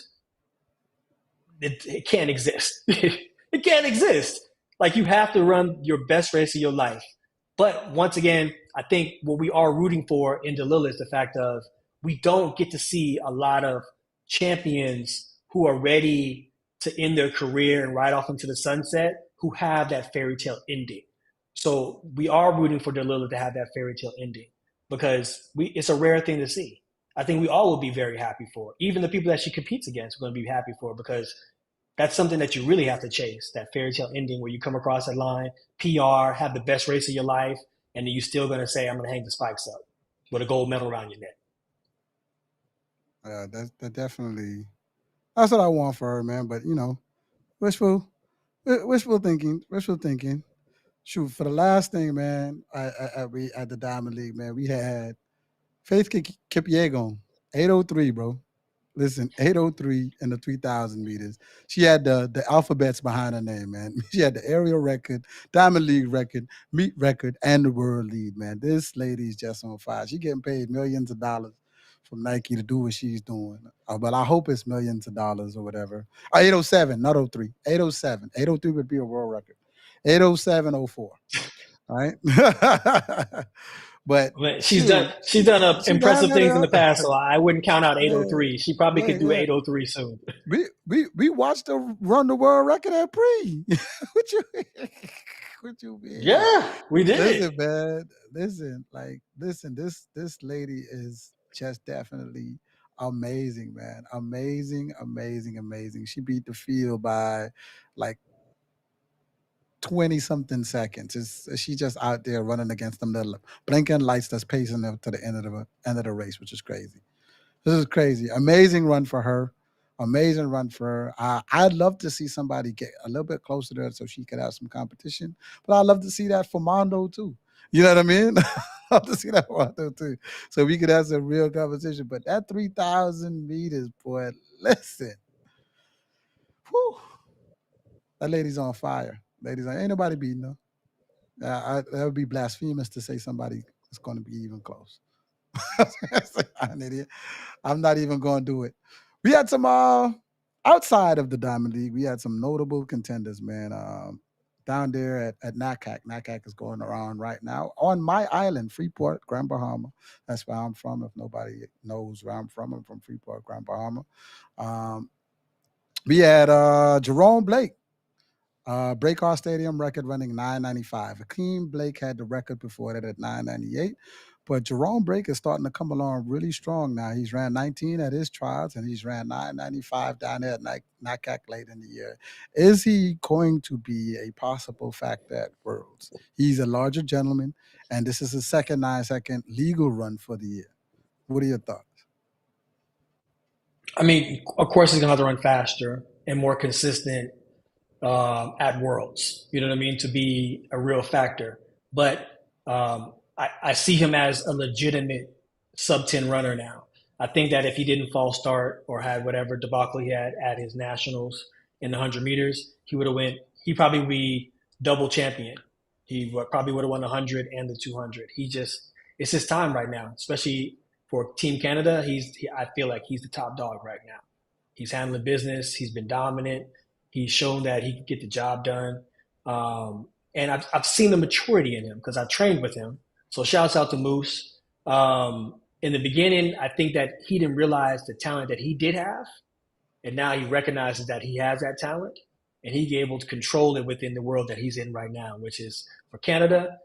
It can't exist. It can't exist. Like, you have to run your best race of your life But once again, I think what we are rooting for in Dalilah is the fact of we don't get to see a lot of champions who are ready to end their career and ride off into the sunset who have that fairy tale ending. So we are rooting for Dalilah to have that fairy tale ending because it's a rare thing to see. I think we all will be very happy for. Even the people that she competes against are going to be happy for because that's something that you really have to chase, that fairy tale ending where you come across that line, PR, have the best race of your life, and then you're still going to say, I'm going to hang the spikes up with a gold medal around your neck. That definitely, that's what I want for her, man. But, wishful thinking. Shoot, for the last thing, man, we at the Diamond League, man, we had Faith Kipyegon, 803, bro. Listen, 803 in the 3,000 meters. She had the alphabets behind her name, man. She had the aerial record, Diamond League record, meet record, and the world lead, man. This lady's just on fire. She getting paid millions of dollars from Nike to do what she's doing. But I hope it's millions of dollars or whatever. 807, not 03. 807. 803 would be a world record. 807.04. All right? But she's done impressive things in the past, so I wouldn't count out 803. She probably could do 803 soon. We watched her run the world record at pre. What you mean? Yeah, we did. Listen, man. Listen. This lady is just definitely amazing, man. Amazing. She beat the field by like 20-something seconds. She just out there running against them little blinking lights that's pacing them to the end of the race, which is crazy. This is crazy. Amazing run for her. I'd love to see somebody get a little bit closer to her so she could have some competition. But I'd love to see that for Mondo too. You know what I mean? I'd love to see that for Mondo too. So we could have some real competition. But that 3,000 meters, boy, listen. Whew. That lady's on fire. Ladies, ain't nobody beating her. That would be blasphemous to say somebody is going to be even close. I'm an idiot. I'm not even going to do it. We had some outside of the Diamond League. We had some notable contenders, man. Down there at NACAC. NACAC is going around right now on my island, Freeport, Grand Bahama. That's where I'm from. If nobody knows where I'm from Freeport, Grand Bahama. We had Jerome Blake. Breakout Stadium record running 9:95. Akeem Blake had the record before that at 9:98. But Jerome Blake is starting to come along really strong now. He's ran 19 at his trials, and he's ran 9:95 down there at NACAC late in the year. Is he going to be a possible factor at Worlds? He's a larger gentleman, and this is his second 9-second legal run for the year. What are your thoughts? I mean, of course, he's going to have to run faster and more consistent at Worlds, you know what I mean, to be a real factor. But I see him as a legitimate sub-10 runner now. I think that if he didn't false start or had whatever debacle he had at his nationals in the 100 meters, he probably would be double champion. He probably would have won the 100 and the 200. It's his time right now, especially for Team Canada. I feel like he's the top dog right now. He's handling business. He's been dominant. He's shown that he can get the job done. And I've seen the maturity in him because I trained with him. So shouts out to Moose. In the beginning, I think that he didn't realize the talent that he did have. And now he recognizes that he has that talent. And he's able to control it within the world that he's in right now, which is for Canada,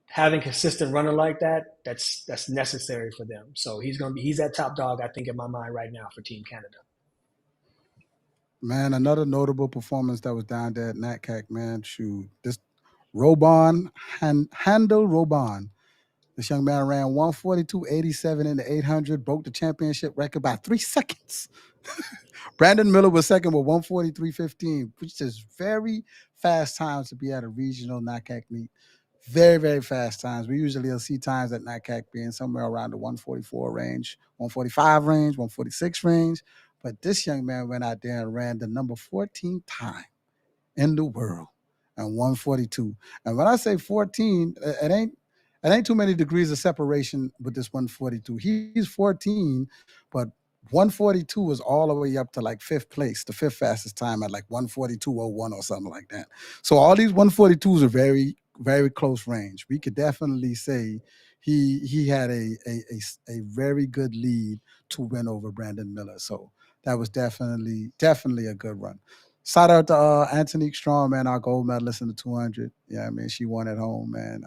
having consistent runner like that, that's necessary for them. So he's that top dog, I think, in my mind right now for Team Canada. Man, another notable performance that was down there at NACAC, man. Shoot, this Handel Robon. This young man ran 142.87 in the 800, broke the championship record by 3 seconds. Brandon Miller was second with 143.15, which is very fast times to be at a regional NACAC meet. Very, very fast times. We usually will see times at NACAC being somewhere around the 144 range, 145 range, 146 range. But this young man went out there and ran the number 14 time in the world and 142. And when I say 14, it ain't too many degrees of separation with this 142. He's 14, but 142 was all the way up to like fifth place, the fifth fastest time at like 142.01 or something like that. So all these 142s are very, very close range. We could definitely say he had a very good lead to win over Brandon Miller. So that was definitely a good run. Shout out to Antonique Strong, man, our gold medalist in the 200. Yeah, I mean, she won at home, man.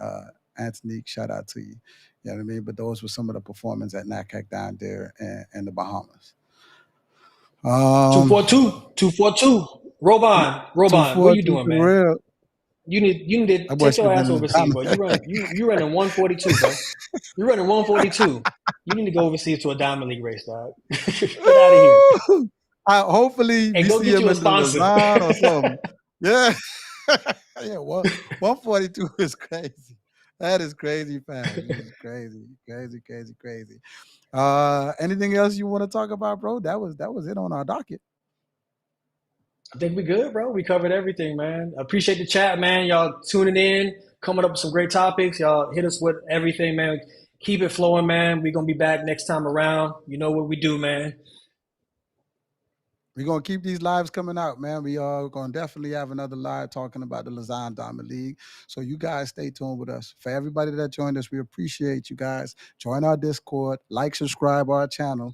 Antonique, shout out to you. You know what I mean? But those were some of the performances at NACAC down there in the Bahamas. 242. Robon, what are you doing, man? Real. You need to take your ass overseas, bro. You running 142, bro. You're running 142. You need to go overseas to a Diamond League race, dog. Get out of here. Hopefully, and go get you a sponsor or something. Yeah, yeah. 142 is crazy. That is crazy fast. It's crazy. Anything else you want to talk about, bro? That was it on our docket. I think we good, bro. We covered everything, man. I appreciate the chat, man. Y'all tuning in, coming up with some great topics. Y'all hit us with everything, man. Keep it flowing, man. We're going to be back next time around. You know what we do, man. We're going to keep these lives coming out, man. We are going to definitely have another live talking about the Lausanne Diamond League. So you guys stay tuned with us. For everybody that joined us, we appreciate you guys. Join our Discord, like, subscribe our channel.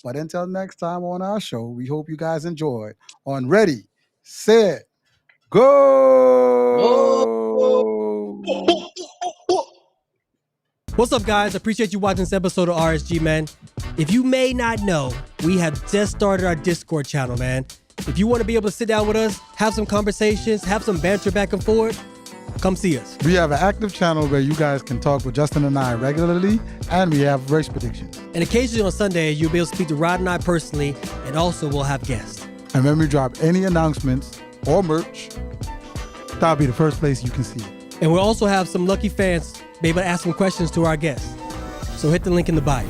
But until next time on our show, we hope you guys enjoyed. On Ready, Set, Go! What's up, guys? Appreciate you watching this episode of RSG, man. If you may not know, we have just started our Discord channel, man. If you want to be able to sit down with us, have some conversations, have some banter back and forth, come see us. We have an active channel where you guys can talk with Justin and I regularly, and we have race predictions. And occasionally on Sunday, you'll be able to speak to Rod and I personally, and also we'll have guests. And when we drop any announcements or merch, that'll be the first place you can see it. And we'll also have some lucky fans be able to ask some questions to our guests. So hit the link in the bio.